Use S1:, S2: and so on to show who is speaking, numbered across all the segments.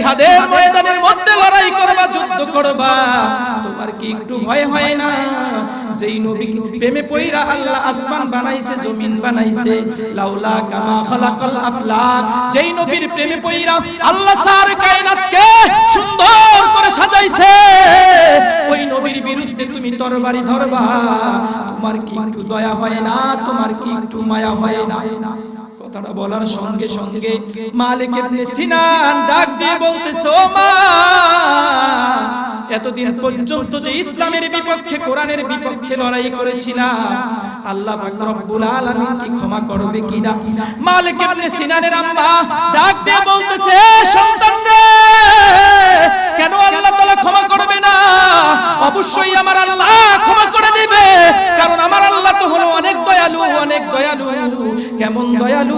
S1: জিহাদের ময়দানের মধ্যে লড়াই করবা, যুদ্ধ করবা, তোমার কি একটু ভয় হয় না? যেই নবীকে প্রেমে পইরা আল্লাহ আসমান বানাইছে, জমিন বানাইছে, লাউলা কামা খালাকাল আফলাক, যেই নবীর প্রেমে পইরা আল্লাহ সার কায়নাতকে সুন্দর করে সাজাইছে, ওই নবীর বিরুদ্ধে তুমি তরবারি ধরবা, তোমার কি একটু দয়া হয় না? তোমার কি একটু মায়া হয় না? কথাটা বলার সঙ্গে সঙ্গে মালিক ইবনে সিনান ডাক দিয়ে বলতেছে, ও মা, এতদিন পর্যন্ত যে ইসলামের বিপক্ষে, কোরআনের বিপক্ষে লড়াই করেছিলাম, আল্লাহ পাক রব্বুল আলামিন কি ক্ষমা করবে কিনা? মালিক ইবনে সিনানের আম্মা ডাক দিয়ে বলতেছে, সন্তান রে, কেন আল্লাহ তাআলা ক্ষমা করবে না? অবশ্যই আমার আল্লাহ ক্ষমা করে দিবে, কারণ আমার আল্লাহ তো হলো অনেক দয়ালু, অনেক দয়ালু। কেমন দয়ালু?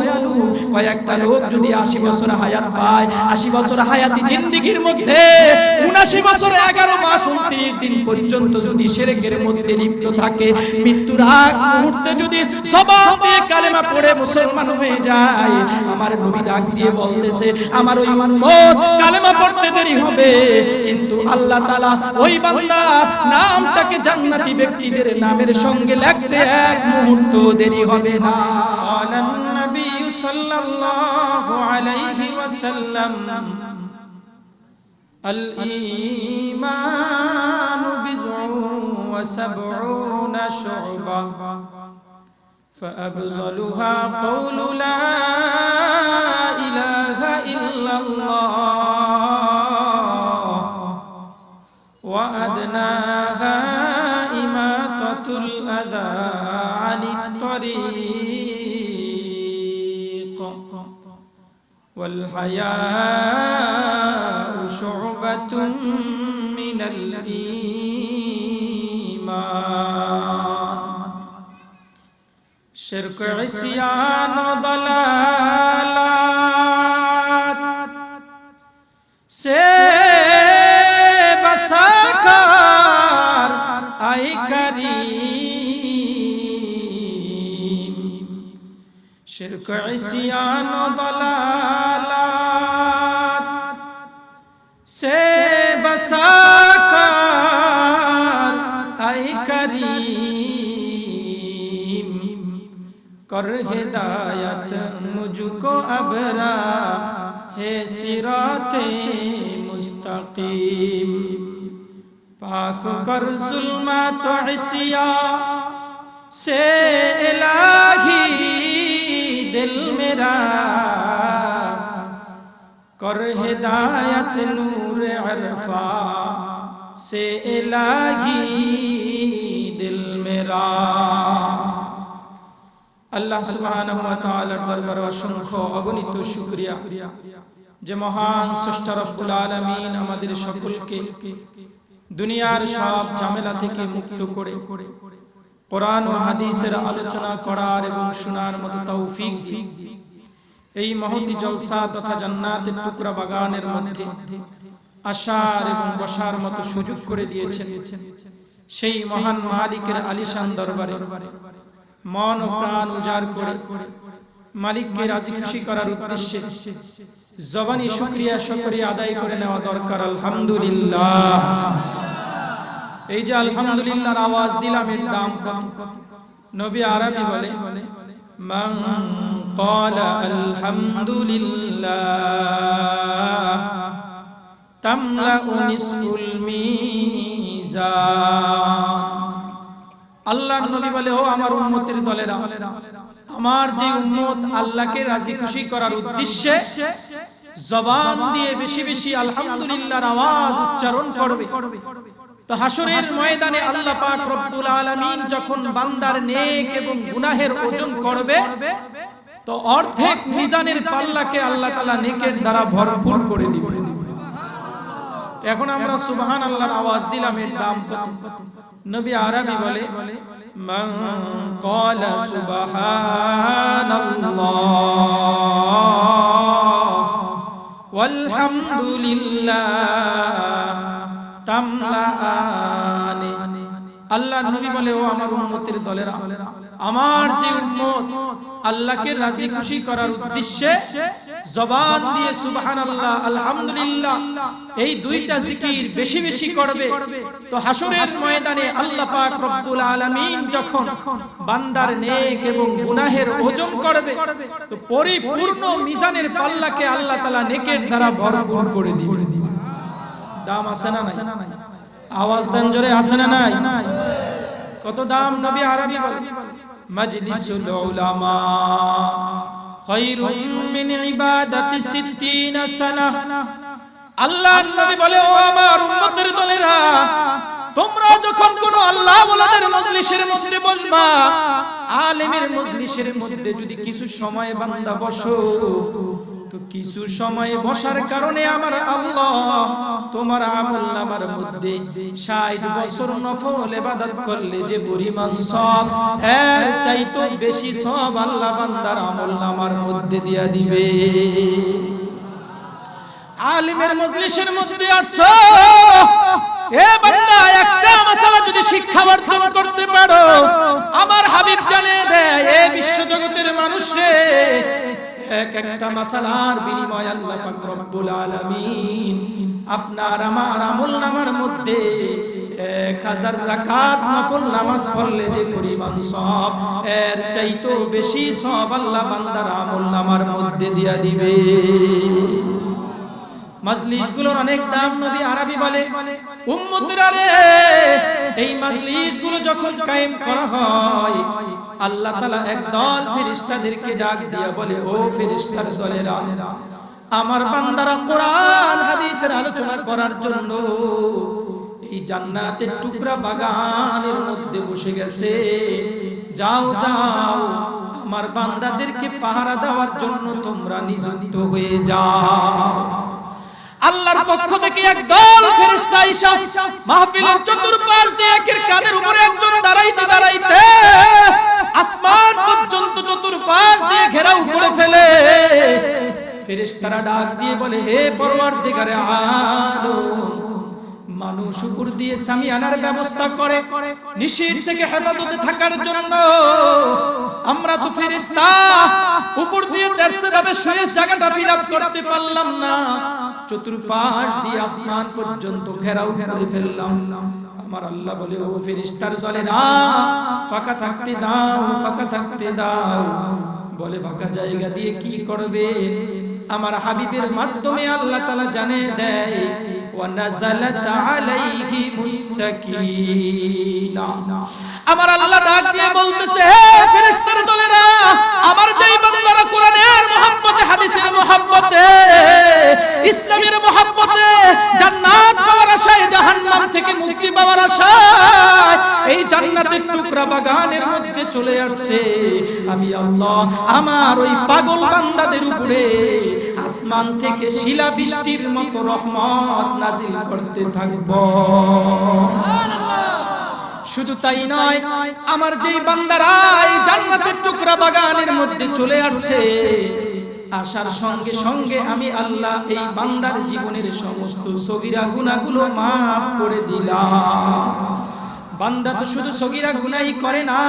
S1: কয়েকটা লোক যদি 80 বছর হায়াত পায়, 80 বছর হায়াতি জিন্দেগির মধ্যে 79 বছর 11 মাস 29 দিন পর্যন্ত যদি শিরকের মধ্যে লিপ্ত থাকে, মৃত্যুর আগ মুহূর্তে যদি জবান দিয়ে কালেমা পড়ে মুসলমান হয়ে যায়, আমার নবী ডাক দিয়ে বলতেছে, আমার ওই উম্মত কালেমা পড়তে দেরি হবে, কিন্তু আল্লাহ তাআলা ওই বান্দার নামটাকে জান্নাতি ব্যক্তিদের নামের সঙ্গে লিখতে এক মুহূর্ত দেরি হবে না। সাল্লাল্লাহু আলাইহি ওয়াসাল্লাম, আল ঈমানু বিযুন ওয়া সাবউনা শু'বা, ফাআফযালুহা কাওলু লা ইলাহা ইল্লাল্লাহ ওয়া আদনাহা ইমাতাতুল আযা আনিত তরিক ওয়াল হায়াউ শু'বাতুন মিনাল ঈমান। শিরক, ইসয়ান ও দালালাত সে বসাকার আয়ে করিম। শিরক, ইসয়ান ও দালালাত সে বসাকার আয়ে করিম। कर हिदायत मुझको अबरा है सिराते मुस्तकीम। पाक कर जुल्मत इसिया से इलाही दिल मेरा। कर हिदायत नूर अरफा से इलाही दिल मेरा। আল্লাহ সুবহানাহু ওয়া তাআলার দরবারে অসংখ্য অগণিত শুকরিয়া যে মহান স্রষ্টা রব্বুল আলামিন আমাদের সকলকে দুনিয়ার সব ঝামেলা থেকে মুক্ত করে কোরআন ও হাদিসের আলোচনা করার এবং শোনার মতো তৌফিক দিয়ে এই মহতি জলসা তথা জান্নাতের টুকরা বাগানের মধ্যে আসার এবং বসার মতো সুযোগ করে দিয়েছেন। সেই মহান মালিকের আলিশান দরবারে মন ও প্রাণ উজাড় করে মালিককে রাজি খুশি করার উদ্দেশ্যে জবানি শুকরিয়া আদায় করে নেওয়া দরকার। আলহামদুলিল্লাহ। এই যে আলহামদুলিল্লাহর আওয়াজ দিলাম, এর দাম কত? নবী আরবি বলে, মান ক্বালা আলহামদুলিল্লাহ তামলাউ নিসফুল মিজান। আল্লাহর নবী বলে, ও আমার উম্মতের দলেরা, আমার যে উম্মত আল্লাহকে রাজি খুশি করার উদ্দেশ্যে জবান দিয়ে বেশি বেশি আলহামদুলিল্লাহর আওয়াজ উচ্চারণ করবে, তো হাসরের ময়দানে আল্লাহ পাক রব্বুল আলামিন যখন বান্দার নেক এবং গুনাহের ওজন করবে, তো অর্ধেক মিজানের পাল্লাকে আল্লাহ তাআলা নেকের দ্বারা ভরপুর করে দিবে। এখন আমরা সুবহানাল্লাহর আওয়াজ দিলাম, এর দাম কত? নবী আরবি বলে, মান ক্বালা সুবহানাল্লাহ ওয়ালহামদুলিল্লাহ তামলাআনি আল্লাহর নবী বলে, ও আমার উম্মতের দলেরা, আমার যে উম্মত আল্লাহকে রাজি খুশি করার উদ্দেশ্যে জবান দিয়ে সুবহানাল্লাহ আলহামদুলিল্লাহ এই দুইটা জিকির বেশি বেশি করবে, তো হাসরের ময়দানে আল্লাহ পাক রব্বুল আলামিন যখন বান্দার নেক এবং গুনাহের ওজন করবে, তো পরিপূর্ণ মিজানের পাল্লাকে আল্লাহ তাআলা নেকের দ্বারা ভরপুর করে দিবে। দাম আছে না নাই? আওয়াজ দেন জোরে, আছে না নাই? কত দাম? নবী আরবি বলে, মাজলিসুল উলামা খায়রুম মিন ইবাদাতি 60 সানাহ। আল্লাহর নবী বলে, ও আমার উম্মতের দলেরা, তোমরা যখন কোন আল্লাহ ওয়ালাদের মজলিসের মধ্যে বসবা, আলেমের মজলিসের মধ্যে যদি কিছু সময় বান্দা বসো, তো কিছু সময় বসার কারণে আমার আল্লাহ তোমার আমলনামার মধ্যে 60 বছর নফল ইবাদত করলে যে পরিমাণ সওয়াব, এর চাইতে বেশি সওয়াব আল্লাহ বান্দার আমলনামার মধ্যে দিয়া দিবে। আলিমের মজলিসের মধ্যে আসছো, এ বান্দা একটা মাসালা যদি শিক্ষা অর্জন করতে পারো, আমার হাবিব জানে দেয় এ বিশ্বজগতের মানুষে এক একটা মাসালার বিনিময়ে আল্লাহ পাক রব্বুল আলামিন আপনার আমার আমলনামার মধ্যে 1000 রাকাত নফল নামাজ পড়লে যে পরিমাণ সওয়াব, এর চাইতে বেশি সওয়াব আল্লাহ বান্দার আমলনামার মধ্যে দিয়া দিবে। মাজলিসগুলোর অনেক দাম। নবী আরবি বলে, উম্মতেরা রে, এই মাজলিসগুলো যখন কায়েম করা হয়, আল্লাহ তাআলা একদল ফেরেশতাদেরকে ডাক দিয়া বলে, ও ফেরেশতার দলেরা, আমার বান্দারা কোরআন হাদিসের আলোচনা করার জন্য এই জান্নাতের টুকরা বাগানের মধ্যে বসে গেছে। যাও যাও, আমার বান্দাদেরকে পাহারা দেওয়ার জন্য তোমরা নিযুক্ত হয়ে যাও। আল্লাহর পক্ষ থেকে একদল ফেরেশতা এসে মাহফিলের চতুর্পাশ দিয়ে একের কাঁধের উপরে একজন দাঁড়াইতে দাঁড়াইতে আসমান পর্যন্ত চতুর্পাশ দিয়ে ঘেরাও করে ফেলে। ফেরেশতারা ডাক দিয়ে বলে, হে পরওয়ারদিগারে আলম, মানুষ উপর দিয়ে সামিয়ানার ব্যবস্থা করে নিশির থেকে হেফাজতে থাকার জন্য। আমরা তো ফেরেশতা, উপর দিয়ে তেরসেভাবে শুয়ে জায়গাটা ফিল আপ করতে পারলাম না, চতুর্পাশ দিয়ে আসমান পর্যন্ত ঘেরাও করে ফেললাম। আমার আল্লাহ বলে, ও ফেরেশতার দলেরা, ফাঁকা থাকতে দাও, ফাঁকা থাকতে দাও। বলে, ফাঁকা জায়গা দিয়ে কি করবে? আমার হাবিবের মাধ্যমে আল্লাহ তাআলা জানিয়ে দেয়, ওয়া নাযালাত আলাইহিমুস সাকিনা। আমার আল্লাহ ডাক দিয়ে বলতেছে, হে ফেরেশতার দলেরা, আমার যেই বান্দারা কোরআনের মহব্বতে, হাদিসের মহব্বতে, ইসলামের মহব্বতে, জান্নাত পাওয়ার আশায়, জাহান্নাম থেকে মুক্তি পাওয়ার আশায় এই জান্নাতের টুকরা বাগানের মধ্যে চলে আসছে, আমি আল্লাহ আমার ওই পাগল বান্দাদের উপরে আসমান থেকে শিলা বৃষ্টির মতো রহমত নাজিল করতে থাকব। শুধু তাই নয়, আমার যেই বান্দারা এই জান্নাতের টুকরা বাগানের মধ্যে চলে আসছে, আসার সঙ্গে সঙ্গে আমি আল্লাহ এই বান্দার জীবনের সমস্ত সগীরা গুনাহগুলো মাফ করে দিলাম। বান্দা তো শুধু সগীরা গুনাহই করে না,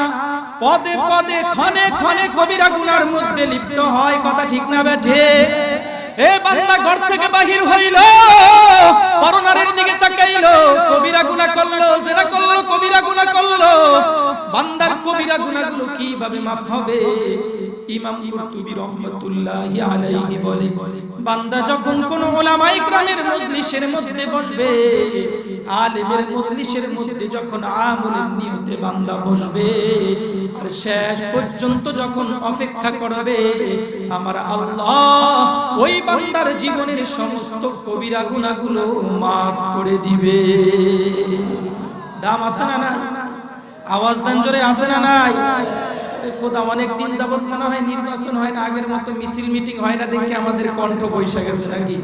S1: পদে পদে ক্ষণে ক্ষণে কবিরা গুনার মধ্যে লিপ্ত হয়। কথা ঠিক না বেঠে? এ বান্দা ঘর থেকে বাহির হইল, পরনারীর দিকে তাকাইলো, কবিরা গুনাহ করলো, জিনা করলো, কবিরা গুনাহ করলো। বান্দার কবিরা গুনাহগুলো কিভাবে মাফ হবে? ইমাম কুরতুবী রাহমাতুল্লাহি আলাইহি বলে, বান্দা যখন কোন উলামায়ে ইকরামের মজলিসের মধ্যে বসবে, আলেমের মজলিসের মধ্যে যখন আমলের নিয়তে বান্দা বসবে, আর শেষ পর্যন্ত যখন অপেক্ষা করবে, আমার আল্লাহ ওই বান্দার জীবনের সমস্ত কবিরা গুনাহগুলো মাফ করে দিবে। দাম আছে না নাই? আওয়াজ দেন জোরে, আছে না নাই? কোথা অনেক দিন যাবত মনে হয় নির্বাচন হয় না, আগের মতো মিছিল মিটিং হয় না, দেখে আমাদের কণ্ঠ বৈশা গেছে নাকি?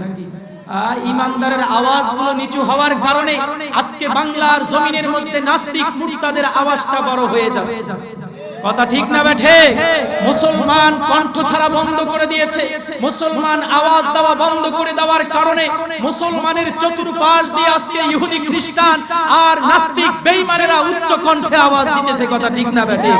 S1: ইমানদারের আওয়াজগুলো নিচু হওয়ার কারণে আজকে বাংলার জমিনের মধ্যে নাস্তিক মুরতাদের আওয়াজটা বড় হয়ে যাচ্ছে। কথা ঠিক না বেঠে? মুসলমান কণ্ঠ ছাড়া বন্ধ করে দিয়েছে, মুসলমান আওয়াজ দেওয়া বন্ধ করে দেওয়ার কারণে মুসলমানের চতুর্পাশ দিয়ে আজকে ইহুদি খ্রিস্টান আর নাস্তিক বেঈমানেরা উচ্চ কণ্ঠে আওয়াজ দিতেছে। কথা ঠিক না বেঠে?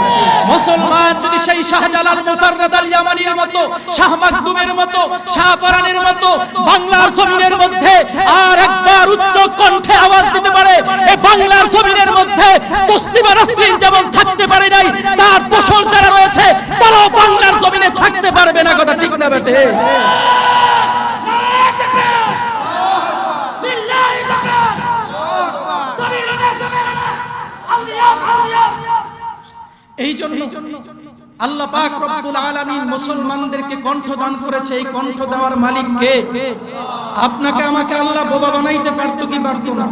S1: মুসলমান যদি সেই শাহজালাল মুসাররদ আল ইয়ামানির মতো, শাহ মাকদুমের মতো, শাহপরানের মতো বাংলার জমিনের মধ্যে আর একবার উচ্চ কণ্ঠে আওয়াজ দিতে পারে, এই বাংলার জমিনের মধ্যে মুসলিম রাসূল যেমন থাকতে পারে নাই, তার দোসর যারা রয়েছে তারাও বাংলার জমিনে থাকতে পারবে না। কথা ঠিক না বেটে? এই জন্য আল্লাহ পাক রব্বুল আলামিন মুসলমানদেরকে কণ্ঠ দান করেছে। এই কণ্ঠ দেওয়ার মালিক কে? আপনাকে আমাকে আল্লাহ বোবা বানাইতে পারতো কি পারতো না?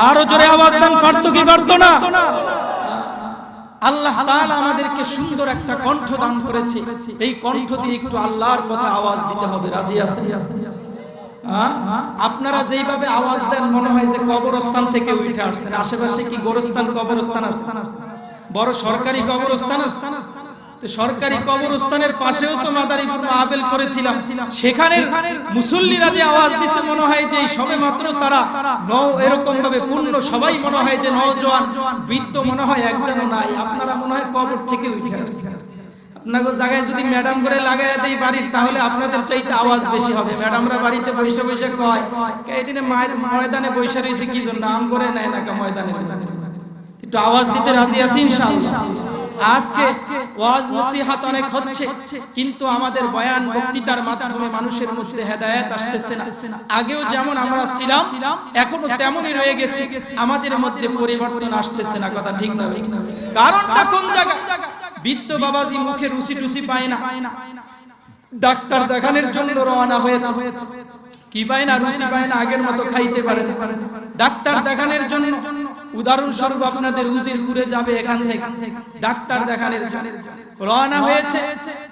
S1: আরো জোরে আওয়াজ দেন, পারতো কি পারতো না? আল্লাহ তাআলা আমাদেরকে সুন্দর একটা কণ্ঠ দান করেছে। এই কণ্ঠ দিয়ে একটু আল্লাহর কথা আওয়াজ দিতে হবে। রাজি আছেন? আপনারা যেইভাবে আওয়াজ দেন মনে হয় যে কবরস্থান থেকে উঠে আসছেন। আশেপাশে কি গোরস্থান কবরস্থান আছে? বড় সরকারি কবরস্থান আছে। তো সরকারি কবরস্থানের পাশেও তো মাদারীপুর মাহফিল করেছিলাম, সেখানে মুসল্লিরা যে আওয়াজ দিছে মনে হয় যে সবে মাত্র তারা এরকম ভাবে পূর্ণ, সবাই মনে হয় যে নওজোয়ান, বৃদ্ধ মনে হয় একজনও নাই। আপনারা মনে হয় কবর থেকে উঠে আসছেন। আপনাদের জায়গায় যদি ম্যাডাম করে লাগায় দেই বাড়ির, তাহলে আপনাদের চাইতে আওয়াজ বেশি হবে। ম্যাডামরা বাড়িতে বসে বসে কয় এদিনে ময়দানে বসে রয়েছে কি জন্য, আম করে নেয় না ময়দানে। একটু আওয়াজ দিতে রাজি আছি ইনশাআল্লাহ। আজকে ওয়াজ নসিহত অনেক হচ্ছে, কিন্তু আমাদের বয়ান বক্তৃতার মাধ্যমে মানুষের মধ্যে হেদায়েত আসতেছে না। আগেও যেমন আমরা ছিলাম এখনো তেমনই রয়ে গেছি, আমাদের মধ্যে পরিবর্তন আসতেছে না। কথা ঠিক না? কারণটা কোন জায়গা? বৃদ্ধ বাবাজি মুখে রুচি টুচি পায় না, ডাক্তার দেখানোর জন্য রওনা হয়েছে, কি পায় না? রুচি পায় না, আগের মতো খাইতে পারে না। ডাক্তার দেখানোর জন্য, উদাহরণস্বরূপ আপনাদের উজিরপুরে যাবে, এখান থেকে ডাক্তার দেখানোর জন্য রওনা হয়েছে।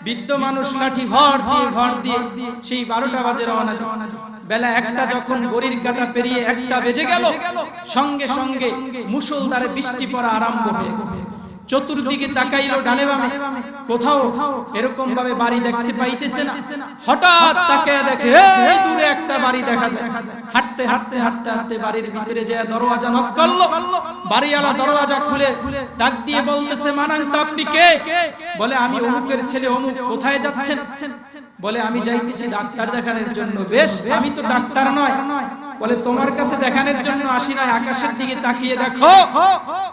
S1: বৃদ্ধ মানুষ লাঠি ভর দিয়ে সেই 12টা বাজে রওনা দিচ্ছে। বেলা 1টা যখন ঘড়ির কাঁটা পেরিয়ে 1টা বেজে গেল, সঙ্গে সঙ্গে মুষলধারে বৃষ্টি পড়া আরম্ভ হয়ে গেছে। চতুর্দিকে তাকাইলো ডানে বামে, কোথাও এরকম ভাবে বাড়ি দেখতে পাইতেছে না। হঠাৎ তাকায় দেখে এই দূরে একটা বাড়ি দেখা যায়। হাঁটতে হাঁটতে হাঁটতে হাঁটতে বাড়ির ভিতরে যায় দরওয়াজা নক করলো। বাড়িওয়ালা দরওয়াজা খুলে ডাক দিয়ে বলতেছে, মানান্ত আপনি কে? বলে আমি অমুকের ছেলে অমুক। কোথায় যাচ্ছেন? বলে আমি যাইতেছি ডাক্তার দেখানোর জন্য। বেশ, আমি তো ডাক্তার নয়। বলে তোমার কাছে দেখানোর জন্য আসি নাই, আকাশের দিকে তাকিয়ে দেখো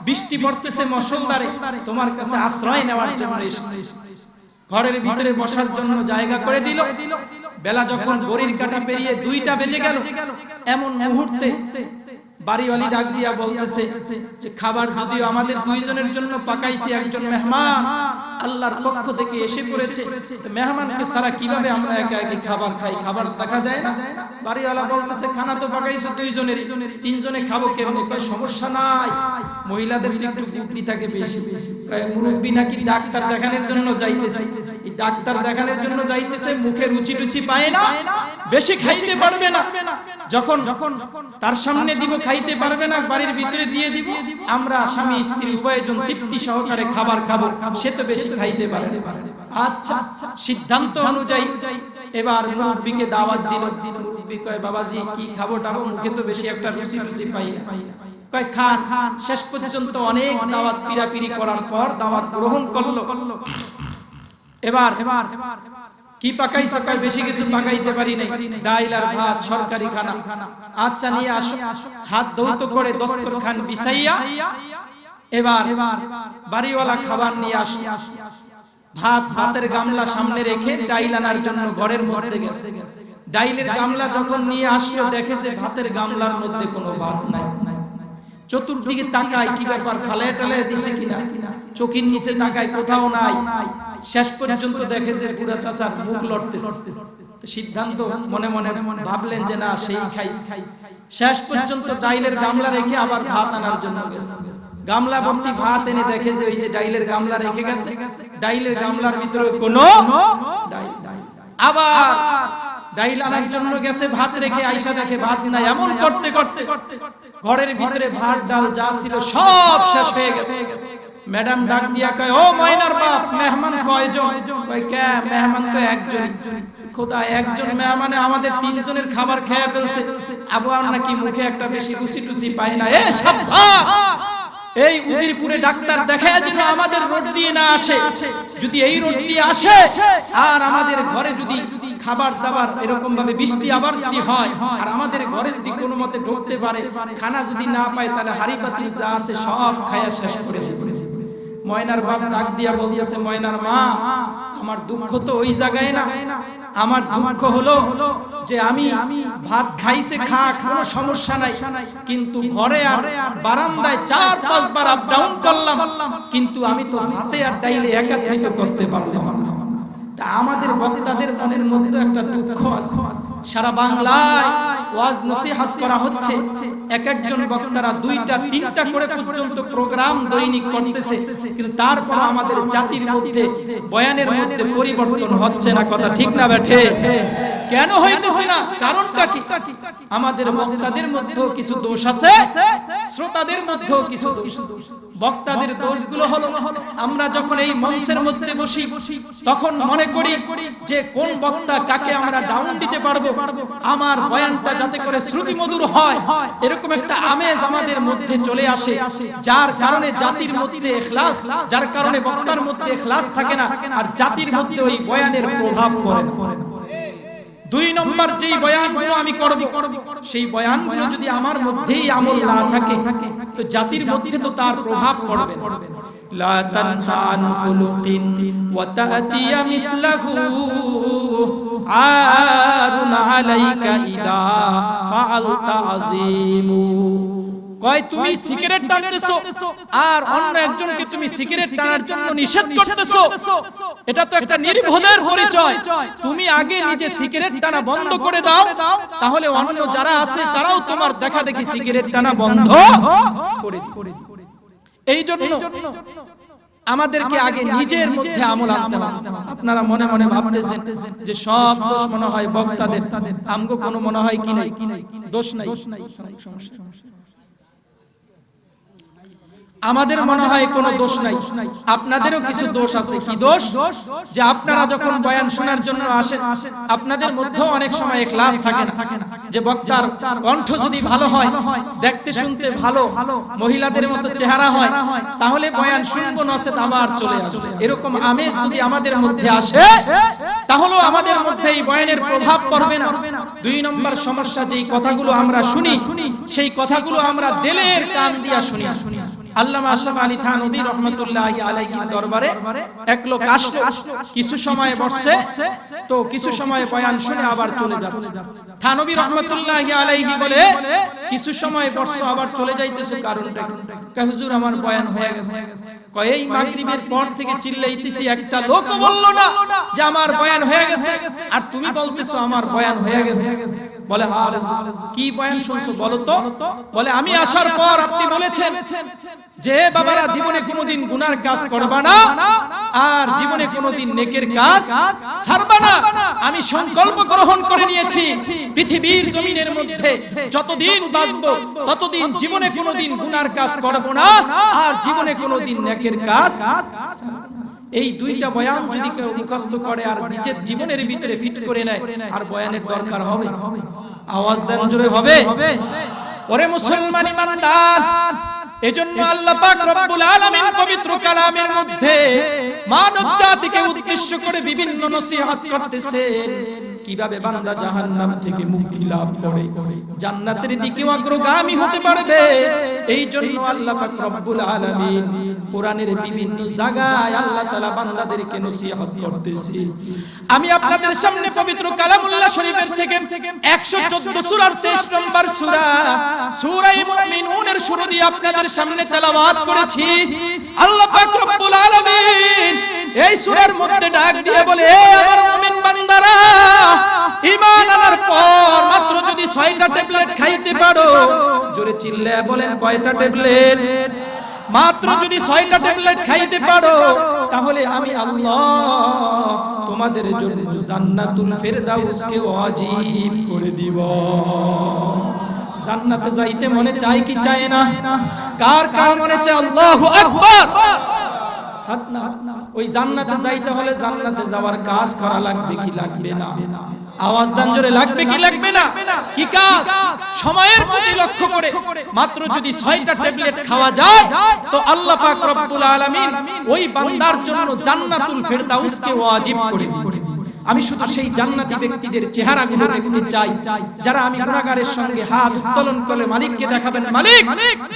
S1: বৃষ্টি পড়তেছে মুষলধারে, তোমার কাছে আশ্রয় নেওয়ার জন্য এসেছি। ঘরের ভিতরে বসার জন্য জায়গা করে দিল। বেলা যখন ঘড়ির কাঁটা পেরিয়ে 2টা বেজে গেল, এমন মুহূর্তে বাড়িওয়ালি ডাক দিয়া বলতেছে যে খাবার যদিও আমাদের 2 জনের জন্য পাকাইছি, একজন মেহমান আল্লাহর পক্ষ থেকে এসে পড়েছে, তো মেহমানকে ছাড়া কিভাবে আমরা একা একা খাবার খাই? খাবার দেখা যায় না। বাড়িওয়ালা বলতেছে খানা তো পাকাইছো 2 জনেরই, 3 জনে খাবো কেমনে? কয় সমস্যা নাই, মহিলাদের একটু বুদ্ধি থাকে বেশি। কয় মুরব্বি নাকি ডাক্তার দেখানোর জন্য যাইতেছে, এই ডাক্তার দেখানোর জন্য যাইতেছে, মুখে রুচি টুচি পায় না, বেশি খাইতে পারবে না। যখন তার সামনে দিব খাইতে পারবে না, বাড়ির ভিতরে দিয়ে দিব, আমরা স্বামী স্ত্রী উভয়জন তৃপ্তি সহকারে খাবার খাবো, সে তো বেশি খাইতে পারে। আচ্ছা, সিদ্ধান্ত অনুযায়ী এবার মুরব্বিকে দাওয়াত দিল। মুরব্বি কয় বাবাজি কি খাবো টাবো, মুখে তো বেশি একটা রুচি টুচি পাই না। কয় খান। শেষ পর্যন্ত অনেক দাওয়াত পিরাপিরি করার পর দাওয়াত গ্রহণ করলো। এবার কি পাকাই সকাল বেশি কিছু পাকাইতে পারি নাই, ডাইল আর ভাত, সরকারি খানা। আচ্ছা নিয়ে আসো। হাত ধৌত করে দস্তরখান বিছাইয়া এবার বাড়িওয়ালা খাবার নিয়ে আসো। ভাতের গামলা সামনে রেখে ডাইল আনার জন্য ঘরের মধ্যে গেছে। ডাইলের গামলা যখন নিয়ে আসলো, দেখে যে ভাতের গামলার মধ্যে কোনো ভাত নাই। চতুর্দিকে তাকায়, কি ব্যাপার, ফালায় টালায় দিছে কিনা। চোখের নিচে তাকায়, কোথাও নাই। শেষ পর্যন্ত দেখে যে বুড়া চাচার মুখ লড়তেছে। সিদ্ধান্ত মনে মনে ভাবলেন যে না, সেই খাইছে। শেষ পর্যন্ত ডাইলের গামলা রেখে আবার ভাত আনার জন্য গেছে। গামলা ভর্তি ভাত এনে দেখে যে ওই যে ডাইলের গামলা রেখে গেছে, ডাইলের গামলার ভিতরে কোনো ডাইল। আবার ডাইল আনার জন্য গেছে, ভাত রেখে আইসা দেখে ভাত নাই। এমন করতে করতে ঘরের ভিতরে ভাত ডাল যা ছিল সব শেষ হয়ে গেছে। ম্যাডাম ডাক দিয়া কয়, ও ময়নার বাপ, মেহমান কয়জন? কয়, কে মেহমান তো একজনই। খোদা, একজন মেহমানে আমাদের 3 জনের খাবার খেয়ে ফেলছে, আবার নাকি মুখে একটা বেশি রুচি টুচি পায় না। এ সাবধান, এই উজিরপুরে ডাক্তার দেখায় যেন আমাদের রোড দিয়ে না আসে। যদি এই রোড দিয়ে আসে আর আমাদের ঘরে যদি খাবার দাবার এরকম ভাবে বৃষ্টি আবার যদি হয় আর আমাদের ঘরে যদি কোনো মতে ঢুকতে পারে, খানা যদি না পায়, তাহলে হাড়ি পাতিল যা আছে সব খায়া শেষ করে দেবে। ময়নার বাপ ডাক দিয়া বলতেছে, ময়নার মা, আমার দুঃখ তো ওই জায়গায় না, আমার দুঃখ হলো যে আমি ভাত খাইছে খা, কোনো সমস্যা নাই, কিন্তু ঘরে আর বারান্দায় 4-5 বার আপ ডাউন করলাম, কিন্তু আমি তো ভাতে আর ডাইলে একত্রিত করতে পারলাম না। তা আমাদের বক্তাদের মনের মধ্যে একটা দুঃখ আছে। সারা বাংলায় ওয়াজ নসিহত করা হচ্ছে, এক একজন বক্তারা 2টা-3টা করে পর্যন্ত প্রোগ্রাম দৈনিক করতেছে, কিন্তু তারপর আমাদের জাতির মধ্যে বয়ানের মধ্যে পরিবর্তন হচ্ছে না। কথা ঠিক না বেঠে? কেন হইতেছে না? কারণটা কি? আমাদের বক্তাদের মধ্যেও কিছু দোষ আছে, শ্রোতাদের মধ্যেও কিছু দোষ। বক্তাদের দোষগুলো হলো, আমরা যখন এই মঞ্চের মধ্যে বসি তখন মনে করি যে কোন বক্তা কাকে আমরা ডাউন দিতে পারবো, আমার বয়ানটা যাতে করে শ্রুতিমধুর হয়, এরকম একটা আমেজ আমাদের মধ্যে চলে আসে, যার কারণে জাতির মধ্যে ইখলাস, যার কারণে বক্তার মধ্যে ইখলাস থাকে না, আর জাতির মধ্যে ওই বয়ানের প্রভাব পড়ে না। 2 নম্বর যেই বয়ানগুলো আমি করব, সেই বয়ানগুলো যদি আমার মধ্যেই আমল না থাকে, তো জাতির মধ্যে তো তার প্রভাব পড়বে না। লা তানহা আন খুলুকিন ওয়া তাতিয়া মিসলাহু আরুন আলাইকা ইদা ফাআলতা আযীমু। কয়, তুমি সিগারেট টানতেছো আর অন্য একজনকে তুমি সিগারেট টানার জন্য নিষেধ করতেছো, এটা তো একটা নির্বোধের পরিচয়। তুমি আগে নিজে সিগারেট টানা বন্ধ করে দাও, তাহলে অন্য যারা আছে তারাও তোমার দেখা দেখি সিগারেট টানা বন্ধ করে দিবে। এই জন্য আমাদেরকে আগে নিজের মধ্যে আমল আনতে হবে। আপনারা মনে মনে ভাবতেছেন যে সব দোষ মনে হয় বক্তাদের, আমগো কোনো মনে হয় কি নাই, দোষ নাই। আমাদের মনে হয় কোনো দোষ নাই, আপনাদেরও কিছু দোষ আছে। কি দোষ? যে আপনারা যখন বয়ান শোনার জন্য আসেন, আপনাদের মধ্যেও অনেক সময় ইখলাস থাকে না। যে বক্তার কণ্ঠ যদি ভালো হয়, দেখতে শুনতে ভালো, মহিলাদের মতো চেহারা হয়, তাহলে বয়ান শুনবো, নচেত আবার চলে আসবে। এরকম আমেজ যদি আমাদের মধ্যে আসে, তাহলে আমাদের মধ্যে এই বয়ানের প্রভাব পড়বে না। 2 নম্বর সমস্যা, যেই কথাগুলো আমরা শুনি, সেই কথাগুলো আমরা দিলের কান দিয়া শুনি। আল্লামা আশরাফ আলী থানভী রহমাতুল্লাহি আলাইহির দরবারে এক লোক আসলো, কিছু সময় বসছে, তো কিছু সময় বয়ান শুনে আবার চলে যাচ্ছে। থানভী রহমাতুল্লাহি আলাইহি বলে, কিছু সময় বসছো আবার চলে যাইতেছো, কারণটা কি? কয়, হুজুর আমার বয়ান হয়ে গেছে। কয়, এই মাগরিবের পর থেকে চিল্লাইতেছি, একটা লোক বলল না যে আমার বয়ান হয়ে গেছে, আর তুমি বলতেছো আমার বয়ান হয়ে গেছে। বলে, হ্যাঁ কি বয়ান শুনছো বলো তো? বলে, আমি আসার পর আপনি বলেছেন যে বাবারা জীবনে কোনোদিন গুনার কাজ করবা না, আর জীবনে কোনোদিন নেকের কাজ ছাড়বা না। আমি সংকল্প গ্রহণ করে নিয়েছি, পৃথিবীর জমিনের মধ্যে যতদিন বাঁচবো ততদিন জীবনে কোনোদিন গুনার কাজ করব না, আর জীবনে কোনোদিন নেকের কাজ। এই 2টা বয়ান যদি কেউ মুখস্থ করে আর নিজের জীবনের ভিতরে ফিট করে নেয়, আর বয়ানের দরকার হবে? আওয়াজ দেন জোরে, হবে? ওরে মুসলমান ইমানদার, এজন্য আল্লাহ পাক রব্বুল আলামিন পবিত্র কালামের মধ্যে মানব জাতিকে উদ্দেশ্য করে বিভিন্ন নসিহত করতেছেন, কিভাবে বান্দা জাহান্নাম থেকে মুক্তি লাভ করে জান্নাতের দিকে অগ্রগামী হতে পারবে। এই জন্য আল্লাহ পাক রব্বুল আলামিন কোরআনের বিভিন্ন জায়গায় আল্লাহ তাআলা বান্দাদেরকে নসিহত করতেছে। আমি আপনাদের সামনে পবিত্র কালামুল্লাহ শরীফের থেকে 114 সূরার 23 নম্বর সূরা, সূরা মুমিনুনের শুরু দিয়ে আপনাদের সামনে তেলাওয়াত করেছি। আল্লাহ পাক রব্বুল আলামিন এই সূরার মধ্যে ডাক দিয়ে বলে, আমার মুমিন বান্দারা, ঈমান আনার পর মাত্র যদি 6টা ট্যাবলেট খাইতে পারো, জোরে চিল্লায়া বলেন, কয়টা ট্যাবলেট? মাত্র যদি 6টা ট্যাবলেট খাইতে পারো, তাহলে আমি আল্লাহ তোমাদের জন্য জান্নাতুল ফেরদাউসকে ওয়াজিব করে দিব। জান্নাতে যাইতে মনে চায় কি চায় না? কার কার মনে চায়? আল্লাহু আকবার। হাত না। ওই জান্নাতে যাইতে হলে জান্নাতে যাওয়ার কাজ করা লাগবে কি লাগবে না? আওয়াজ দান জোরে, লাগবে কি লাগবে না? কি কাজ? সময়ের প্রতি লক্ষ্য করে মাত্র যদি 6টা ট্যাবলেট খাওয়া যায় তো আল্লাহ পাক রব্বুল আলামিন ওই বান্দার জন্য জান্নাতুল ফেরদাউসকে ওয়াজিব করে দিবেন। আমি শুধু সেই জান্নাতি ব্যক্তিদের চেহারাগুলো দেখতে চাই যারা আমি গুনাহগারের সঙ্গে হাত উত্তোলন করে মালিককে দেখাবেন, মালিক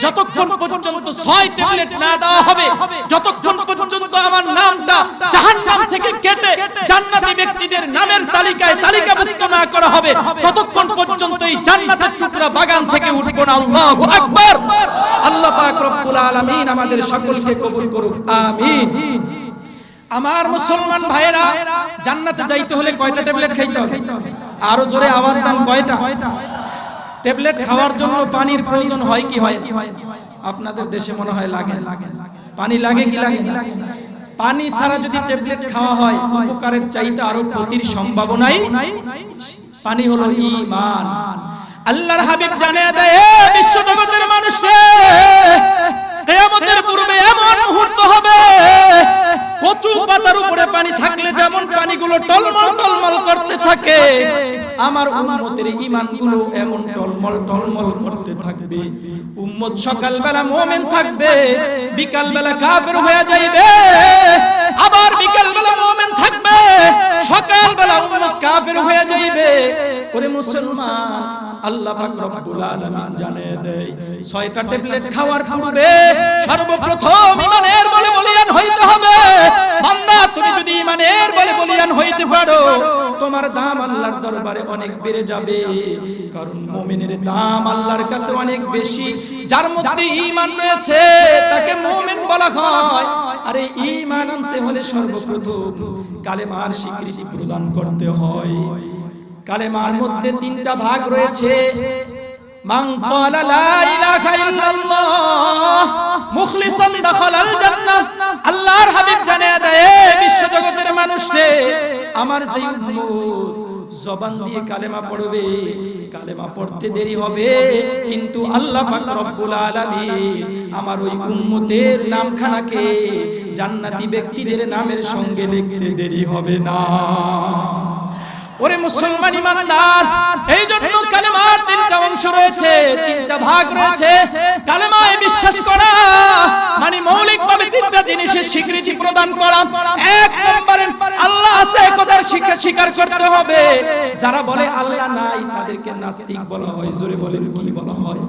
S1: যতক্ষণ পর্যন্ত 6 ট্যাবলেট না দেওয়া হবে, যতক্ষণ পর্যন্ত আমার নামটা জাহান্নাম থেকে কেটে জান্নাতি ব্যক্তিদের নামের তালিকায় তালিকাভুক্ত না করা হবে, ততক্ষণ পর্যন্ত এই জান্নাতের টুকরা বাগান থেকে উঠব না। আল্লাহু আকবার। আল্লাহ পাক রব্বুল আলামিন আমাদের সকলকে কবুল করুক, আমিন। আমার মুসলমান ভাইয়েরা, জান্নাতে যাইতে হলে কয়টা ট্যাবলেট খাইতে হবে? আরো জোরে আওয়াজ দেন, কয়টা? ট্যাবলেট খাওয়ার জন্য পানির প্রয়োজন হয় কি হয় না? আপনাদের দেশে মনে হয় লাগে। পানি লাগে কি লাগে না? পানি ছাড়া যদি ট্যাবলেট খাওয়া হয় উপকারের চাইতে আরো ক্ষতির সম্ভাবনাই। পানি হলো ঈমান। আল্লাহর হাবিব জানিয়ে দেয়, বিশ্ব জগতের মানুষে কিয়ামতের পূর্বে এমন মুহূর্ত হবে, কচু পাতার উপরে পানি থাকলে যেমন পানিগুলো টলমল টলমল করতে থাকে, আমার উম্মতের ঈমানগুলো এমন টলমল টলমল করতে থাকবে। উম্মত সকালবেলা মুমিন থাকবে, বিকালবেলা কাফের হয়ে যাইবে, আবার বিকালবেলা মুমিন থাকবে, সকালবেলা উম্মত কাফের হয়ে যাইবে। ওরে মুসলমান, আল্লাহ পাক রব্বুল আলামিন জানিয়ে দেয় 6টা ট্যাবলেট খাওয়ার পূর্বে সর্বপ্রথম ঈমানের বলে বলিয়ান হইতে হবে। বান্দা, তুমি যদি ঈমানের বলে বলিয়ান হইতে পারো, তোমার দাম আল্লাহর দরবারে অনেক বেড়ে যাবে। কারণ মুমিনের দাম আল্লাহর কাছে অনেক বেশি। যার মধ্যে ঈমান রয়েছে তাকে মুমিন বলা হয়। আর এই ঈমান আনতে হলে সর্বপ্রথম কালেমার স্বীকৃতি প্রদান করতে হয়। কালেমার মধ্যে 3টা ভাগ রয়েছে। মান ক্বালা লা ইলাহা ইল্লাল্লাহ মুখলিসান দাখালাল জান্নাহ। আল্লাহর হাবিব জানিয়ে দেয়, বিশ্ব জগতের মানুষে আমার যে উম্মত জবান দিয়ে কালেমা পড়বে, কালেমা পড়তে দেরি হবে, কিন্তু আল্লাহ পাক রব্বুল আলামিন আমার ওই উম্মতের নামখানাকে জান্নাতি ব্যক্তিদের নামের সঙ্গে লিখতে দেরি হবে না। ওরে মুসলমান ইমানদার, এই জন্য কালেমার 3টা অংশ রয়েছে, 3টা ভাগ রয়েছে। কালেমায় বিশ্বাস করা মানে মৌলিকভাবে 3টা জিনিসের স্বীকৃতি প্রদান করা। 1 নম্বরে আল্লাহ আছে কথার স্বীকার করতে হবে। যারা বলে আল্লাহ নাই তাদেরকে নাস্তিক বলা হয়। জোরে বলেন, কি বলা হয়?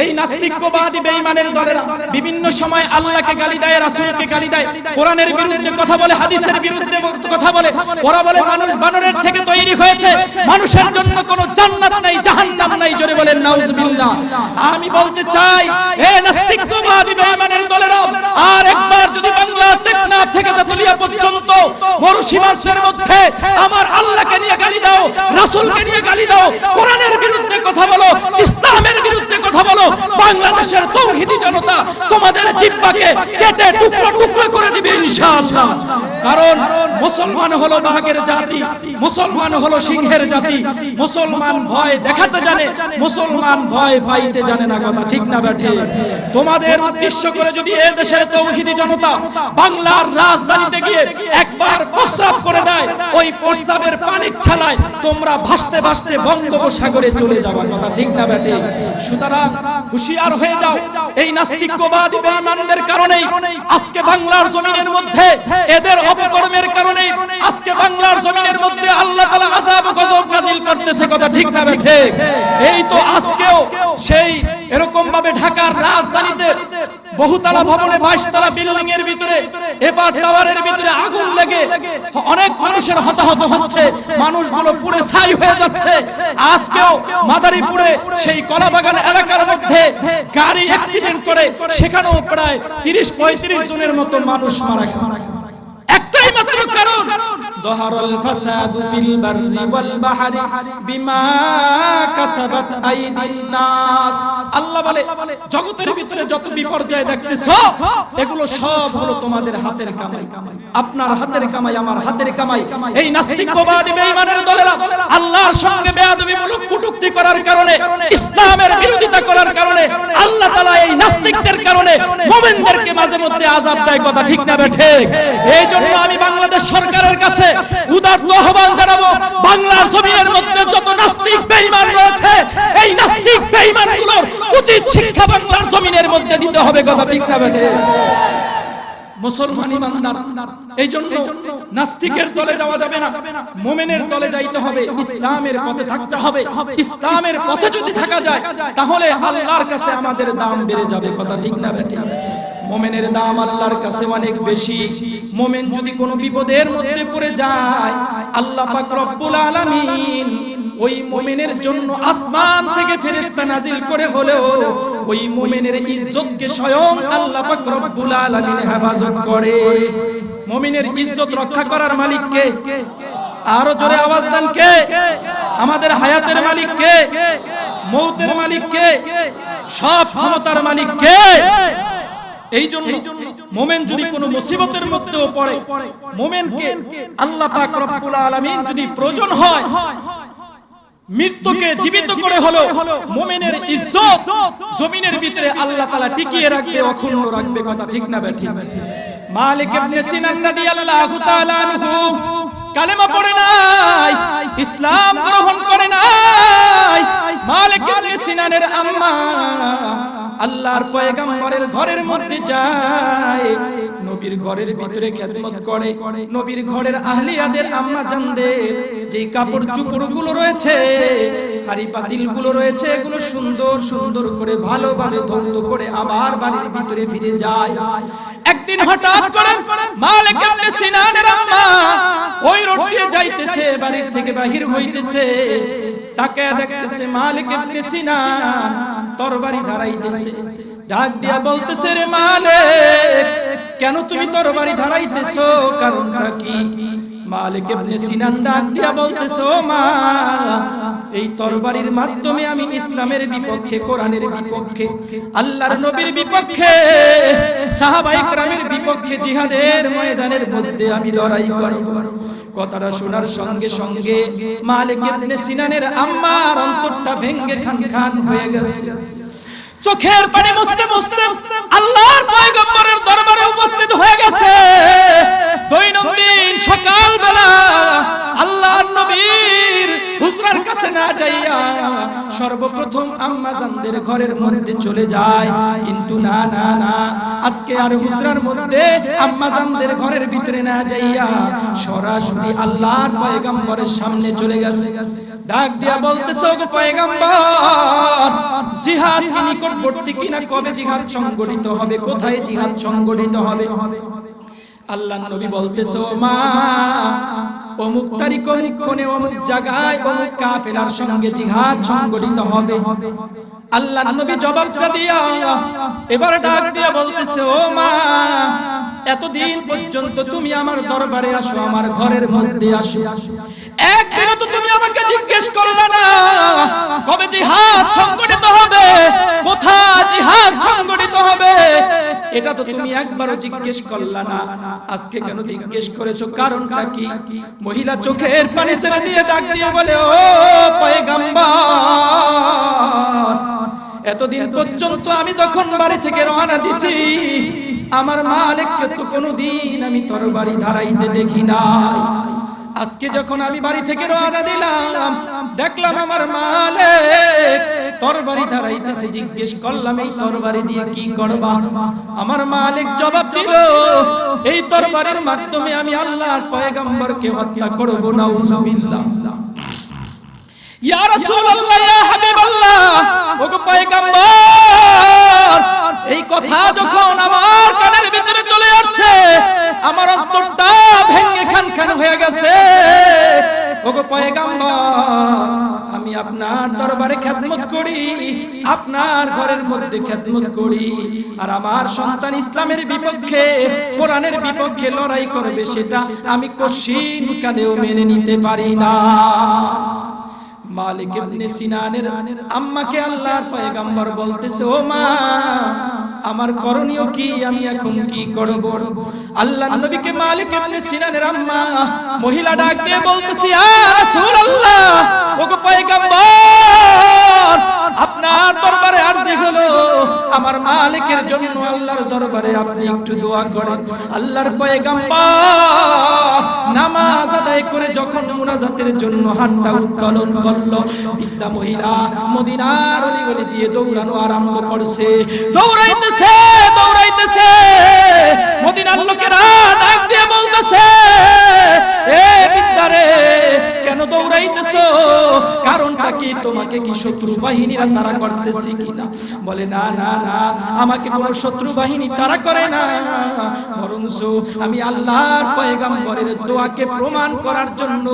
S1: এই নাস্তিকবাদী বেঈমানের দলেরা বিভিন্ন সময় আল্লাহকে গালি দেয়, রাসূলকে গালি দেয়, কোরআনের বিরুদ্ধে কথা বলে, হাদিসের বিরুদ্ধে কথা বলে। ওরা বলে মানুষ বানরের থেকে তৈরি হয়েছে, মানুষের জন্য কোনো জান্নাত নাই, জাহান্নাম নাই। জোরে বলেন নাউজুবিল্লাহ। আমি বলতে চাই, হে নাস্তিকবাদী বেঈমানের দলেরা, আর একবার যদি বাংলা টেকনাফ থেকে তেতুলিয়া পর্যন্ত মরুসীমান্তের মধ্যে আমার আল্লাহকে নিয়ে গালি দাও, রাসূলকে নিয়ে গালি দাও, কোরআনের বিরুদ্ধে কথা বলো, ইসলামের বিরুদ্ধে কথা বলো, বাংলাদেশের তৌহিদি জনতা তোমাদের জিহ্বাকে কেটে টুকরো টুকরো করে দিবে ইনশাআল্লাহ। কারণ মুসলমান হলো বাঘের জাতি, মুসলমান হলো সিংহের জাতি। মুসলমান ভয় দেখাতে জানে, মুসলমান ভয় পাইতে জানে না। কথা ঠিক না বেঠে? তোমাদের উদ্দেশ্য করে যদি এই দেশের তৌহিদি জনতা বাংলার রাজধানীতে গিয়ে একবার প্রস্রাব করে দেয়, ওই প্রস্রাবের পানির ছেলায় তোমরা ভাসতে ভাসতে বঙ্গোপসাগরে চলে যাবা। কথা ঠিক না বেঠে? সুতরাং হুঁশিয়ার হয়ে যাও। এই নাস্তিকবাদী বেঈমানদের কারণেই আজকে বাংলার জমিনের মধ্যে, এদের অপকর্মের কারণেই আজকে বাংলার জমিনের মধ্যে আল্লাহ তাআলা আযাব ও গজব নাযিল করতেছে। কথা ঠিক না বেঠে? এই তো আজকেও সেই এরকম ভাবে ঢাকার রাজধানীতে বহুতলা ভবনে 22 তলা বিল্ডিং এর ভিতরে, এপার টাওয়ারের ভিতরে আগুন লেগে অনেক মানুষের হতাহত হচ্ছে, মানুষগুলো পুড়ে ছাই হয়ে যাচ্ছে। আজকেও মাদারীপুরে সেই কলাবাগান এলাকার মধ্যে গাড়ি অ্যাক্সিডেন্ট করে সেখানেও প্রায় 30-35 জনের মতো মানুষ মারা গেছে। একটাই মাত্র কারণ, দহারাল ফাসাদু ফিল বাররি ওয়াল বাহরি বিমা কাসাবাত আইদিন নাস। আল্লাহ বলে জগতের ভিতরে যত বিপর্যয় দেখতেছো এগুলো সব হলো তোমাদের হাতের কামাই, আপনার হাতের কামাই, আমার হাতের কামাই। এই নাস্তিকবাদী বেঈমানের দলেরা আল্লাহর সঙ্গে বেয়াদবিমূলক কটূক্তি করার কারণে, ইসলামের বিরোধিতা করার কারণে আল্লাহ তাআলা এই নাস্তিকদের কারণে মুমিনদেরকে মাঝে মধ্যে মধ্যে আযাব দেয়, কথা ঠিক না বেঠে? এই জন্য আমি বাংলাদেশ সরকারের কাছে উদাত্ত আহ্বান জানাবো, বাংলার জমিনের মধ্যে যত নাস্তিক বেঈমান রয়েছে, এই নাস্তিক বেঈমানগুলোর উচিত শিক্ষা বাংলার জমিনের মধ্যে দিতে হবে, কথা ঠিক না বেঠে? মুসলমান ইমানদার, এই জন্য নাস্তিকের দলে যাওয়া যাবে না, মুমিনের দলে যাইতে হবে, ইসলামের পথে থাকতে হবে। ইসলামের পথে যদি থাকা যায় তাহলে আল্লাহর কাছে আমাদের দাম বেড়ে যাবে, কথা ঠিক না বেঠে? মুমিনের দাম আল্লাহর কাছে অনেক বেশি। মুমিন যদি কোনো বিপদের মধ্যে পড়ে যায়, আল্লাহ পাক রব্বুল আলামিন ওই মুমিনের জন্য আসমান থেকে ফেরেশতা নাজিল করে হলেও ওই মুমিনের ইজ্জতকে স্বয়ং আল্লাহ পাক রব্বুল আলামিন হেফাজত করে। মুমিনের ইজ্জত রক্ষা করার মালিক কে? আরো জোরে আওয়াজ দেন, কে? আমাদের হায়াতের মালিক কে? মৌতের মালিক কে? সব ক্ষমতার মালিক কে? এই জন্য মুমিন যদি কোনো মুসিবতের মধ্যেও পড়ে, মুমিনকে আল্লাহ পাক রব্বুল আলামিন যদি প্রয়োজন হয় মৃত্যুকে জীবিত করে হলো মুমিনের ইজ্জত জমিনের ভিতরে আল্লাহ তাআলা টিকিয়ে রাখবে, অক্ষুণ্ণ রাখবে, কথা ঠিক না বেঠিক? মালিক ইবনে সিনান রাদিয়াল্লাহু তাআলা আনহু কালেমা পড়ে নাই, ইসলাম গ্রহণ করে নাই। মালিক ইবনে সিনানের আম্মা আল্লাহর পয়গম্বরের ঘরের মধ্যে যায়, নবীর ঘরের ভিতরে খেদমত করে। নবীর ঘরের আহলিয়াদের আম্মা জানদের যে কাপড় চোপড়গুলো রয়েছে, হাড়ি পাতিলগুলো রয়েছে, এগুলো সুন্দর সুন্দর করে ভালোভাবে ধৌত করে আবার বাড়ির ভিতরে ফিরে যায়। একদিন হঠাৎ করে মালিক ইবনে সিনানের আম্মা ওই রোড দিয়ে যাইতেছে, বাড়ির থেকে বাহির হইতেছে, তাকে দেখতেছে মালিক ইবনে সিনান তরবারি ধারাইতেছে। ডাক দিয়া বলতেছে, রে মালিক, কেন তুমি তরবারি ধারাইতেছো, কারণটা কি? মালিক ইবনে সিনান ডাক দিয়া বলতেছে, ও মা, এই তরবারির মাধ্যমে আমি ইসলামের বিপক্ষে, কোরআনের বিপক্ষে, আল্লাহর নবীর বিপক্ষে, সাহাবায়ে কেরামের বিপক্ষে জিহাদের ময়দানের মধ্যে আমি লড়াই করব। কথাটা শোনার সঙ্গে সঙ্গে মালিক ইবনে সিনানের আম্মার অন্তরটা ভেঙে খান খান হয়ে গেছে। চোখের পানি মুছতে মুছতে আল্লাহর পয়গম্বরের দরবারে উপস্থিত হয়ে গেছে। দৈনন্দিন সকালবেলা আল্লাহর নবীর হুজরার কাছে না যাইয়া সর্বপ্রথম আম্মা জানদের ঘরের মধ্যে চলে যায়, কিন্তু না না না, আজকে আর হুজরার মধ্যে আম্মা জানদের ঘরের ভিতরে না যাইয়া সরাসরি আল্লাহর পয়গম্বরের সামনে চলে গেছে। ডাক দিয়া বলতেছে, ওগো পয়গম্বর, জিহাদ কি নিকটবর্তী কিনা? কবে জিহাদ সংগঠিত হবে? কোথায় জিহাদ সংগঠিত হবে? আল্লাহর নবী বলতেছে, ও মা, অমুক তারিখ অমুক ক্ষণে অমুক জায়গায় অমুক কাফেলার সঙ্গে জিহাদ সংগঠিত হবে। আল্লাহর নবী জবাবটা দিয়া এবার ডাক দিয়া বলতেছে, ও মা, এতদিন পর্যন্ত তুমি আমার দরবারে আসো, আমার ঘরের মধ্যে আসো, একদিনও তো তুমি আমাকে জিজ্ঞেস করলে না কবে জিহাদ সংগঠিত হবে, কোথায় জিহাদ সংগঠিত হবে, এটা তো তুমি একবারও জিজ্ঞেস করলা না। আজকে কেন জিজ্ঞেস করেছো? কারণটা কি? মহিলা চোখের পানি ছেড়ে দিয়ে ডাক দিয়ে বলে, ও পয়গম্বর, এতদিন পর্যন্ত আমি যখন বাড়ি থেকে রওনা দিছি, আমার মালিককে তো কোনোদিন আমি তরবারি ধারাইতে দেখি নাই। আজকে যখন আমি বাড়ি থেকে রওনা দিলাম, দেখলাম আমার মালিক তরবারি ধারাইতেছে। জিজ্ঞেস করলাম, এই তরবারি দিয়ে কি করবা? আমার মালিক জবাব দিল, এই তরবারির মাধ্যমে আমি আল্লাহর পয়গম্বরকে হত্যা করব। নাউজুবিল্লাহ। ইয়া রাসূলুল্লাহ, ইয়া হাবিবাল্লাহ, ওগো পয়গম্বর, এই কথা যখন আমার কানের ভিতরে চলে আসছে, আমার অন্তরটা ভেঙে খান খান হয়ে গেছে। ওগো পয়গম্বর, আমি আপনার দরবারে খেদমত করি, আপনার ঘরের মধ্যে খেদমত করি, আর আমার সন্তান ইসলামের বিপক্ষে, কোরআনের বিপক্ষে লড়াই করবে, সেটা আমি কশিন কালেও মেনে নিতে পারি না। মালিক ইবনে সিনানের আম্মাকে আল্লাহর পয়গম্বর বলতেছে, ও মা, আমার করণীয় কি? আমি এখন কি করব? আল্লাহর নবীকে মালিক ইবনে সিনানের আম্মা মহিলা ডাক দিয়ে বলতেছে, ইয়া রাসূলুল্লাহ, ওগো পয়গম্বর, আপনার দরবারে আরজি হলো, আমার মালিকের জন্য আল্লাহর দরবারে দরবারে আপনি একটু দোয়া করেন। আল্লাহর পয়গম্বর নামাজ আদায় করে যখন মুনাজাতের জন্য হাতটা উত্তোলন করলো, বৃদ্ধা মহিলা মদিনার অলিগলি দিয়ে দৌড়ানো আরম্ভ করছে। দৌড়াইতেছে দৌড়াইতেছে, মদিনার লোকেরা ডাক দিয়ে বলতেছে, এ বৃদ্ধারে কেন দৌড়াইতেছো? কারণটা কি? তোমাকে কি শত্রু বাহিনীরা তাড়া করতেছে কিনা? বলে না না না, আমাকে কোনো শত্রু বাহিনী তাড়া করে না, বরঞ্চ আমি আল্লাহর পয়গম্বরের দোয়াকে প্রমাণ করার জন্য,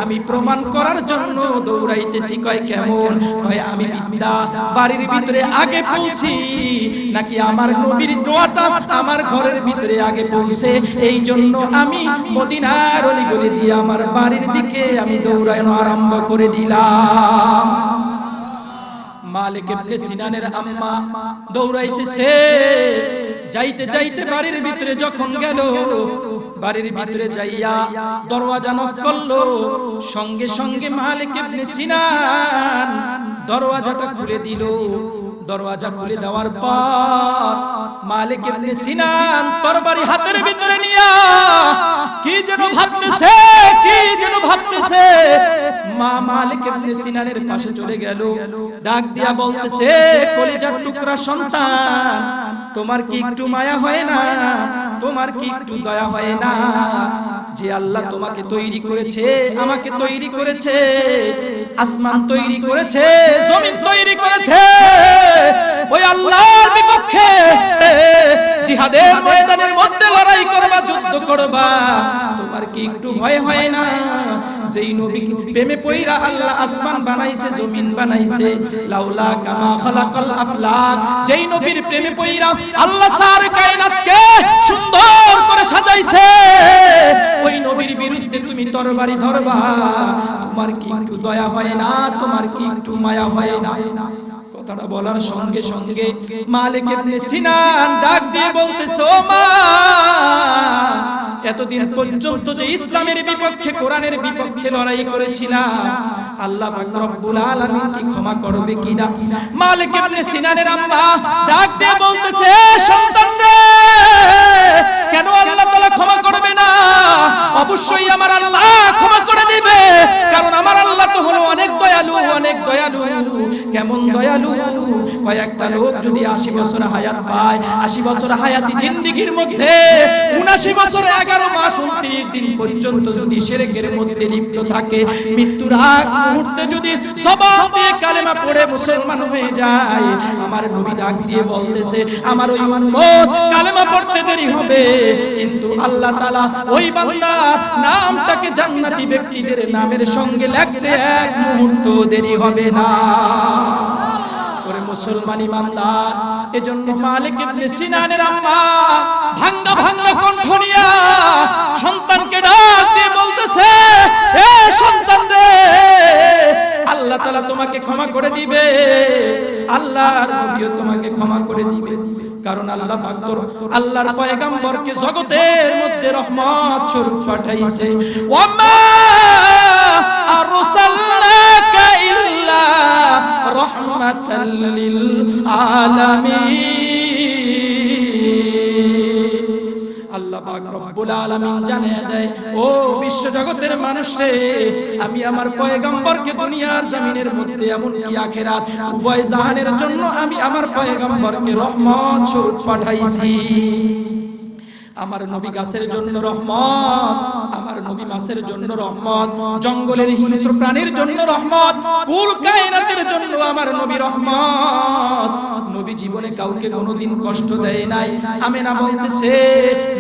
S1: আমি প্রমাণ করার জন্য দৌড়াইতেছি। কয় কেমন? কয় আমি বিদ্যা বাড়ির ভিতরে আগে পৌঁছি নাকি আমার নবীর দোয়াটা আমার ঘরের ভিতরে আগে পৌঁছে, এই জন্য আমি মদিনার অলিগলি দিয়ে আমার বাড়ির দিকে আমি দৌড়ানো আরম্ভ করে দিলাম। মালিক ইবনে সিনানের আম্মা দৌড়াইতেছে, যাইতে যাইতে বাড়ির ভিতরে যখন গেল, বাড়ির ভিতরে যাইয়া দরওয়াজা নক করলো, সঙ্গে সঙ্গে মালিক ইবনে সিনান দরওয়াজাটা খুলে দিল। দরওয়াজা খুলে দেওয়ার পর মালিক ইবনে সিনান তরবারি হাতের ভিতরে নিয়া কি যেন ভাবতেছে, কি যেন ভাবতেছে। মা মালিক ইবনে সিনানের পাশে চলে গেল, ডাক দিয়া বলতেছে, কলিজার টুকরা সন্তান, তোমার কি একটু মায়া হয় না? তোমার কি একটু দয়া হয় না? যে আল্লাহ তোমাকে তৈরি করেছে, আমাকে তৈরি করেছে, আসমান তৈরি করেছে, জমিন তৈরি করেছে, ওই আল্লাহর বিপক্ষে জিহাদের ময়দানের মধ্যে লড়াই করবা, যুদ্ধ করবা, তোমার কি একটু ভয় হয় না? যেই নবী প্রেমে পইরা আল্লাহ আসমান বানাইছে, জমিন বানাইছে, লাউলা কামা খালাকাল আফলাক, যেই নবীর প্রেমে পইরা আল্লাহ সারে কায়নাতকে সুন্দর করে সাজাইছে, ওই নবীর বিরুদ্ধে তুমি তরবারি ধরবা, তোমার কি একটু দয়া হয় না? তোমার কি একটু মায়া হয় না? কথাটা বলার সঙ্গে সঙ্গে মালিক ইবনে সিনান ডাক দিয়ে বলতেছে, ও মা, এতদিন পর্যন্ত যে ইসলামের বিপক্ষে, কোরআনের বিপক্ষে লড়াই করেছিলাম, আল্লাহ পাক রব্বুল আলামিন কি ক্ষমা করবে কিনা? মালিক ইবনে সিনানের আম্মা ডাক দিয়ে বলতেছে, সন্তান রে, কেন আল্লাহ তাআলা ক্ষমা করবে না? অবশ্যই আমার আল্লাহ ক্ষমা করে দিবে, কারণ আমার আল্লাহ তো হলো অনেক দয়ালু, অনেক দয়ালু। কেমন দয়ালু? কয়েকটা লোক যদি 80 বছর হায়াত পায়, 80 বছর হায়াতি জিন্দেগীর মধ্যে 79 বছর 11 মাস 29 দিন পর্যন্ত যদি শিরকের মধ্যে লিপ্ত থাকে, মৃত্যুর আগ মুহূর্তে যদি জবান দিয়ে কালেমা পড়ে মুসলমান হয়ে যায়, আমার নবী ডাক দিয়ে বলতেছে, আমার ওই উম্মত কালেমা পড়তে দেরি হবে, কিন্তু আল্লাহ তাআলা ওই বান্দার নামটাকে জান্নাতি ব্যক্তিদের নামের সঙ্গে লিখতে এক মুহূর্ত দেরি হবে না। ওরে মুসলমান ইমানদার, এজন্য মালিক ইবনে সিনানের আম্মা ভাঙ্গা ভাঙ্গা কণ্ঠ নিয়া সন্তানকে ডাক দিয়ে বলতেছে, এ সন্তান রে, আল্লাহ তাআলা তোমাকে ক্ষমা করে দিবে, আল্লাহর নবীও তোমাকে ক্ষমা করে দিবে, কারণ আল্লাহ পাক তো আল্লাহর পয়গম্বরকে জগতের মধ্যে রহমত স্বরূপ পাঠাইছে। ওয়ামা আরসালনাকা ইল্লা রাহমাতাল লিল আলামিন। আল্লাহ পাক রব্বুল আলামিন জানিয়ে দেয়, ও বিশ্ব জগতের মানুষ রে, আমি আমার পয়গম্বরকে দুনিয়ার জমিনের মধ্যে এমন কি আখিরাত উভয় জাহানের জন্য আমি আমার পয়গম্বরকে রহমত স্বরূপ পাঠাইছি। আমার নবী গাছের জন্য রহমত, আমার নবী মাছের জন্য রহমত, জঙ্গলের হিংস্র প্রাণীর জন্য রহমত, কুল কায়নাতের জন্য আমার নবী রহমত। নবী জীবনে কাউকে কোনোদিন কষ্ট দেয় নাই। আমেনা বলতেছে,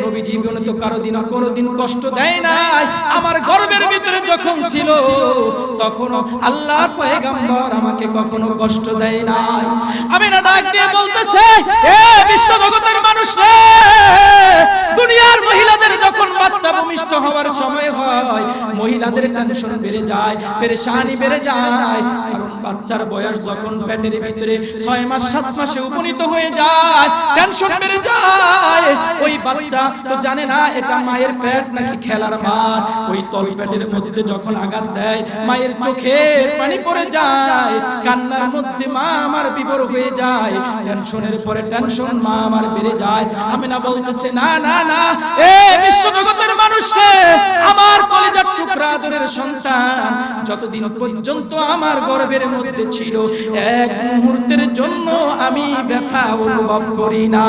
S1: নবী জীবনে তো কারোদিন কোনোদিন কষ্ট দেয় নাই। আমার গর্ভের ভিতরে যখন ছিল তখন আল্লাহর পয়গম্বর আমাকে কখনো কষ্ট দেয় নাই। আমেনা ডাক দিয়ে বলতেছে, এ বিশ্ব জগতের মানুষ রে, দুনিয়ার মহিলাদের যখন বাচ্চা ভূমিষ্ঠ হওয়ার সময় হয়, মহিলাদের টেনশন বেড়ে যায়, পেরেশানি বেড়ে যায়, কারণ বাচ্চার বয়স যখন পেটের ভিতরে 6 মাস 7 মাসে উপনীত হয়ে যায়, টেনশন বেড়ে যায়। ওই বাচ্চা তো জানে না এটা মায়ের পেট নাকি খেলার মাঠ। ওই তলপেটের মধ্যে যখন আঘাত দেয়, মায়ের চোখের পানি পড়ে যায়, কান্নার মধ্যে মা আমার বিভোর হয়ে যায়, টেনশনের পরে টেনশন মা আমার বেড়ে যায়। আমিনা বলতেছে, না না না, এ বিশ্বজগতের মানুষ রে, আমার কলিজার টুকরা আদরের সন্তান, যতদিন পর্যন্ত আমার গর্ভের মধ্যে ছিল, এক মুহূর্তের জন্য আমি ব্যথা অনুভব করি না।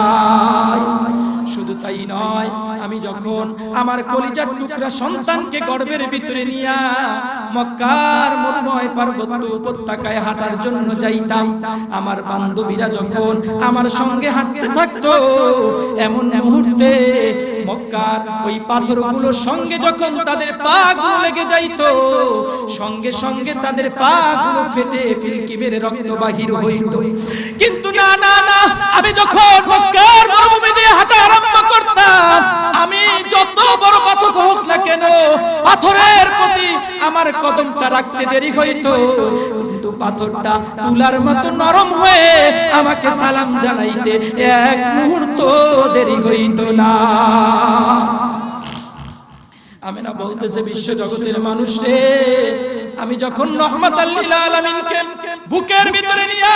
S1: শুধু তাই নয়, আমি যখন আমার কলিজার টুকরা সন্তানকে গর্ভের ভিতরে নিয়া মক্কার মরুময় পার্বত্য উপত্যকায় হাঁটার জন্য যাইতাম, আমার বান্ধবীরা যখন আমার সঙ্গে হাঁটতে থাকতো, এমন মুহূর্তে মক্কার ওই পাথরগুলোর সঙ্গে যখন তাদের পাগুলো লেগে যাইতো, সঙ্গে সঙ্গে তাদের পাগুলো ফেটে ফিলকি বেরে রক্ত বাহির হইত। কিন্তু না না না, আমি যখন মক্কার মরুভূমি দিয়ে হাঁটা আরম্ভ করতাম, আমি যত বড় পাথর হোক না কেন, পাথরের প্রতি আমার কদমটা রাখতে দেরি হইতো, কিন্তু পাথরটা তুলার মতো নরম হয়ে আমাকে সালাম জানাইতে এক মুহূর্ত দেরি হইতো না। আমিনা বলতেছে, বিশ্ব জগতের মানুষ রে, আমি যখন রহমাতাল লিল আলামিনকে বুকের ভিতরে নিয়া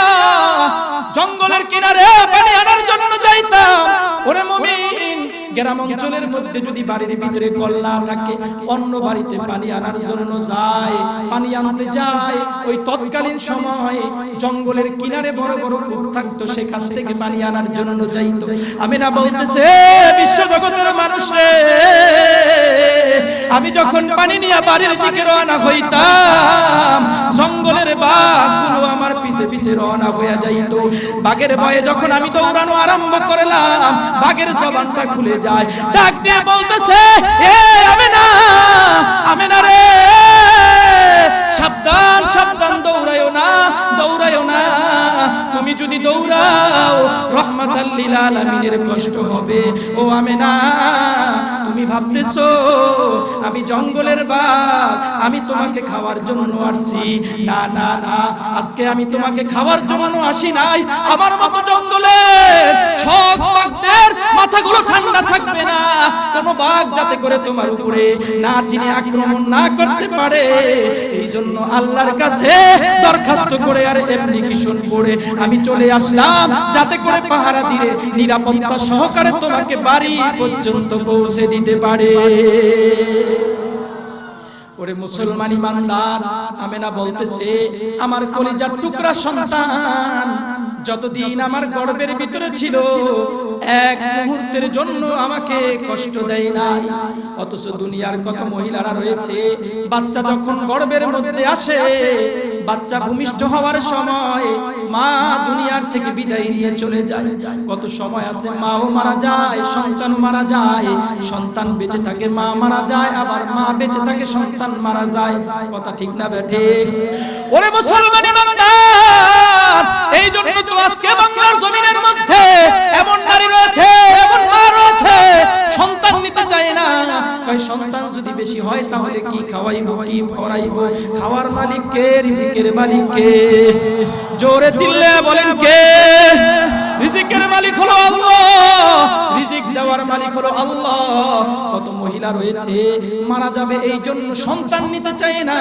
S1: জঙ্গলের কিনারে পানি আনার জন্য যাইতাম, ওরে মুমিন, গ্রাম অঞ্চলের মধ্যে যদি বাড়ির ভিতরে কল না থাকে, অন্য বাড়িতে পানি আনার জন্য যায়, পানি আনতে যায়, ওই তৎকালীন সময় জঙ্গলের কিনারে বড় বড় কূপ থাকতো, সেখান থেকে পানি আনার জন্য যাইতো। আমিনা বলতেছে, বিশ্ব জগতের মানুষ রে, আমি যখন পানি নিয়ে বাড়ির দিকে রওনা হইতাম, জঙ্গলের বাঘগুলো আমার পিছে পিছে রওনা হয়ে যাইতো। বাঘের ভয়ে যখন আমি দৌড়ানো আরম্ভ করলাম, বাঘের জবানটা খুলে যায়, ডাক দিয়ে বলতেছে, এ আমিনা, আমিনা রে, সাবধান সাবধান, দৌড়ায়ও না, দৌড়ায়ও না, তুমি যদি দৌড়াও রহমাতাল লিল আলামিনের কষ্ট হবে। ও আমিনা, তুমি ভাবতেছো আমি জঙ্গলের বাঘ, আমি তোমাকে খাওয়ার জন্য আসছি? না না না, আজকে আমি তোমাকে খাওয়ার জন্য আসি নাই। আমার মতো জঙ্গলের সব বাঘদের মাথাগুলো ঠান্ডা থাকবে না, কোন বাঘ যাতে করে তোমার উপরে না চিনে আক্রমণ না করতে পারে, এই জন্য আল্লাহর কাছে দরখাস্ত করে আর অ্যাপ্লিকেশন করে আমি চলে আসলাম, যাতে করে পাহারা দিয়ে নিরাপত্তা সহকারে তোমাকে বাড়ি পর্যন্ত পৌঁছে দিতে পারে। ওরে মুসলমান ইমানদার, আমিনা বলতেছে, আমার কলিজার টুকরা সন্তান যতদিন আমার গর্ভের ভিতরে ছিল, এক মুহূর্তের জন্য আমাকে কষ্ট দেয় নাই। অথচ দুনিয়ার কত মহিলারা রয়েছে, বাচ্চা যখন গর্ভের মধ্যে আসে, বাচ্চা ভূমিষ্ঠ হওয়ার সময় মা দুনিয়ার থেকে বিদায় নিয়ে চলে যায়। কত সময় আছে মাও মারা যায়, সন্তানও মারা যায়, সন্তান বেঁচে থাকে, মা মারা যায়, আবার মা বেঁচে থাকে, সন্তান মারা যায়। কথা ঠিক না বেঠিক? ওরে মুসলমান ইমানদার, এই জন্য তো আজকে বাংলার জমিনের মধ্যে এমন নারী রয়েছে, এমন মা রয়েছে, সন্তান নিতে চায় না। কয় সন্তান যদি বেশি হয় তাহলে কি খাওয়াইবো, কি পড়াইবো? খাওয়ার মালিক কে? রিজিকের মালিক কে? জোরে চিল্লে বলেন কে? রিজিকের মালিক হলো আল্লাহ, রিজিক দেওয়ার মালিক হলো আল্লাহ। কত মহিলা রয়েছে মারা যাবে এই জন্য সন্তান নিতে চায় না।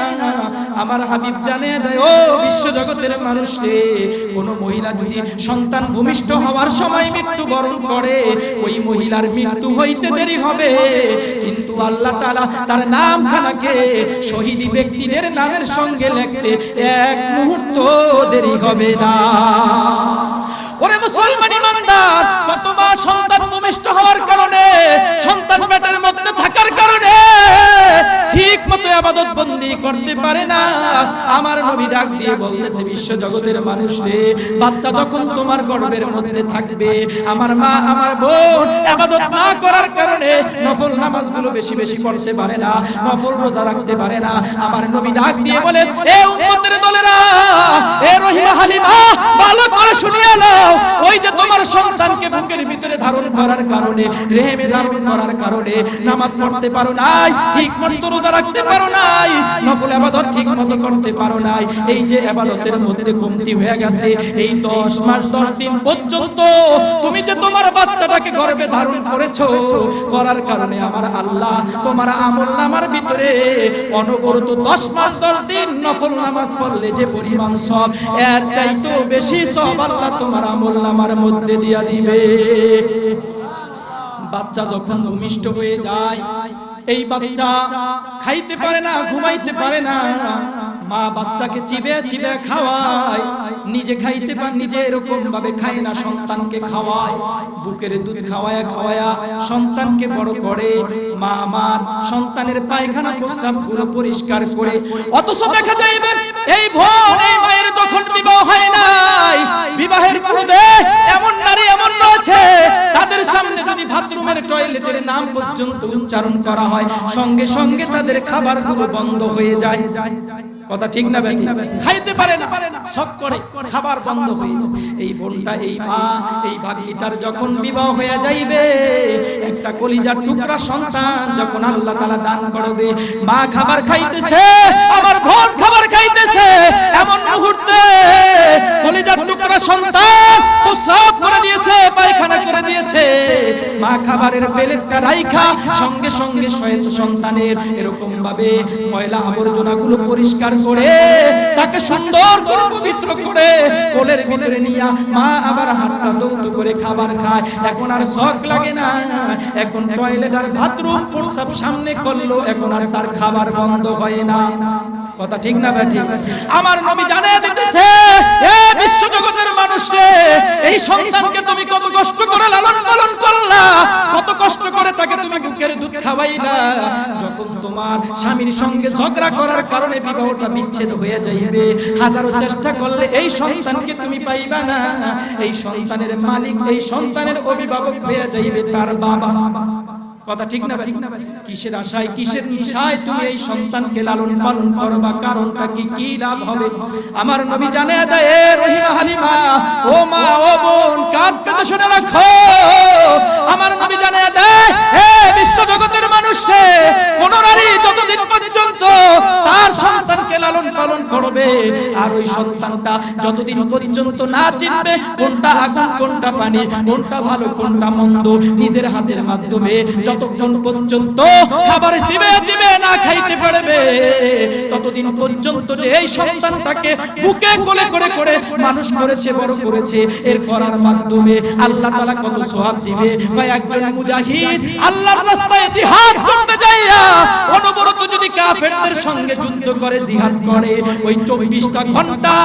S1: আমার হাবিব জানিয়ে দেয়, ও বিশ্ব জগতের মানুষ রে, কোন মহিলা যদি সন্তান ভূমিষ্ঠ হওয়ার সময় মৃত্যুবরণ করে, ওই মহিলার মৃত্যু হইতে দেরি হবে, কিন্তু আল্লাহ তাআলা তার নামখানাকে শহীদ ব্যক্তিদের নামের সঙ্গে লিখতে এক মুহূর্ত দেরি হবে না। ওরে মুসলমান ইমানদার, কত মা সন্তান ভূমিষ্ঠ হওয়ার কারণে, সন্তান পেটের মধ্যে থাকার কারণে ঠিক মতো ইবাদত বন্দি করতে পারে না। আমার নবী ডাক দিয়ে বলতেছে, বিশ্ব জগতের মানুষ রে, বাচ্চা যখন তোমার গর্ভের মধ্যে থাকবে, আমার মা আমার বোন ইবাদত না করার কারণে নফল নামাজগুলো বেশি বেশি পড়তে পারে না, নফল রোজা রাখতে পারে না। আমার নবী ডাক দিয়ে বলে, এ উম্মতের দলেরা, এ রহিমা হালিমা, ভালো করে শুনিয়ে নাও, ওই যে তোমার তোমার সন্তানকে বুকের ভিতরে ধারণ করার কারণে, রেহেমে ধারণ করার কারণে নামাজ পড়তে পারো নাই, ঠিক মতো রোজা রাখতে পারো নাই, নফল ইবাদত ঠিক মতো করতে পারো নাই, এই যে ইবাদতের মধ্যে কমতি হয়ে গেছে, এই 10 মাস 10 দিন পর্যন্ত তুমি যে তোমার বাচ্চাটাকে গর্ভে ধারণ করেছো, করার কারণে আমার আল্লাহ তোমার আমলনামার ভিতরে অনবরত 10 মাস 10 দিন নফল নামাজ পড়লে যে পরিমাণ সওয়াব, এর চাইতেও বেশি সওয়াব আল্লাহ তোমার আমলনামার মধ্যে দিয়া দিবে। বাচ্চা যখন ভূমিষ্ঠ হয়ে যায়, এই বাচ্চা খাইতে পারে না, ঘুমাইতে পারে না, মা বাচ্চাকে চিবে চিবে খাওয়ায়, নিজে খাইতে পারে, নিজে এরকম ভাবে খায় না, সন্তানকে খাওয়ায়, বুকের দুধ খাওয়ায়া খাওয়ায়া সন্তানকে বড় করে। মা আমার সন্তানের পায়খানা প্রস্রাব গুলো পরিষ্কার করে। অথচ দেখা যাইবে এই বোন, এই মায়ের যখন বিবাহ হয় নাই, বিবাহের পূর্বে এমন নারী এমন রয়েছে, তাদের সামনে যদি বাথরুমের টয়লেটের নাম পর্যন্ত উচ্চারণ করা হয়, সঙ্গে সঙ্গে তাদের খাবারগুলো বন্ধ হয়ে যায়। কথা ঠিক না বেটি? খাইতে পারে না, শক করে, খাবার বন্ধ হয়ে যায়। এই বোনটা, এই মা, এই ভাগ্নিটার যখন বিবাহ হয়ে যাইবে, একটা কলিজার টুকরা সন্তান যখন আল্লাহ তাআলা দান করবে, মা খাবার খাইতেছে, আমার বোন খাবার খাইতেছে, এমন মুহূর্তে কলিজার টুকরা সন্তান প্রস্রাব করে দিয়েছে, পায়খানা করে দিয়েছে, মা খাবারের প্লেটটা রাইখা সঙ্গে সঙ্গে সন্তানের এরকম ভাবে ময়লা আবর্জনাগুলো পরিষ্কার করে, তাকে সুন্দর করে পবিত্র করে কোলের ভিতরে নিয়া মা আবার হাতটা দৌত করে খাবার খায়। এখন আর শখ লাগে না, এখন টয়লেট আর বাথরুম প্রস্রাব সামনে করলো, এখন আর তার খাবার বন্ধ হয় না। কথা ঠিক না বেটি? আমার নবী জানিয়ে দিতেছে, এ বিশ্ব জগতের মানুষ রে, এই সন্তানকে তুমি কত কষ্ট করে লালন পালন করলা, কত কষ্ট করে তাকে তুমি বুকের দুধ খাওয়াইলা, যখন তোমার স্বামীর সঙ্গে ঝগড়া করার কারণে বিবাহটা বিচ্ছেদ হয়ে যাইবে, হাজারো চেষ্টা করলে এই সন্তানকে তুমি পাইবা না। এই সন্তানের মালিক, এই সন্তানের অভিভাবক হয়ে যাইবে তার বাবা। কথা ঠিক না? কিসের আশায়, কিসের নিশায় তুমি এই সন্তানকে লালন পালন করবা? কারণটা কি, কি লাভ হবে? আমার নবী জানিয়ে দেয়, রহিমা হালিমা, ও মা ও বোন, কান পেতে শুনে রাখো। আমার নবী জানিয়ে দেয়, হে বিশ্ব জগতের মানুষ রে, কোন নারী যতদিন পর্যন্ত তার সন্তানকে লালন পালন করবে, আর ওই সন্তানটা যতদিন পর্যন্ত না চিনবে কোনটা আগুন কোনটা পানি, কোনটা ভালো কোনটা মন্দ, নিজের হাতের মাধ্যমে যতক্ষণ পর্যন্ত খাবার চিবে চিবে না খাইতে পারবে, ততদিন পর্যন্ত যে এই সন্তানটাকে বুকে কোলে করে করে মানুষ করেছে, বড় করেছে, এর করার মাধ্যমে আল্লাহ তাআলা কত সওয়াব দিবে। কয়েকজন মুজাহিদ আল্লাহর রাস্তায় জিহাদ করতে যাইয়া অনবরত যদি কাফেরদের সঙ্গে যুদ্ধ করে, জিহাদ করে, ওই 24টা ঘন্টা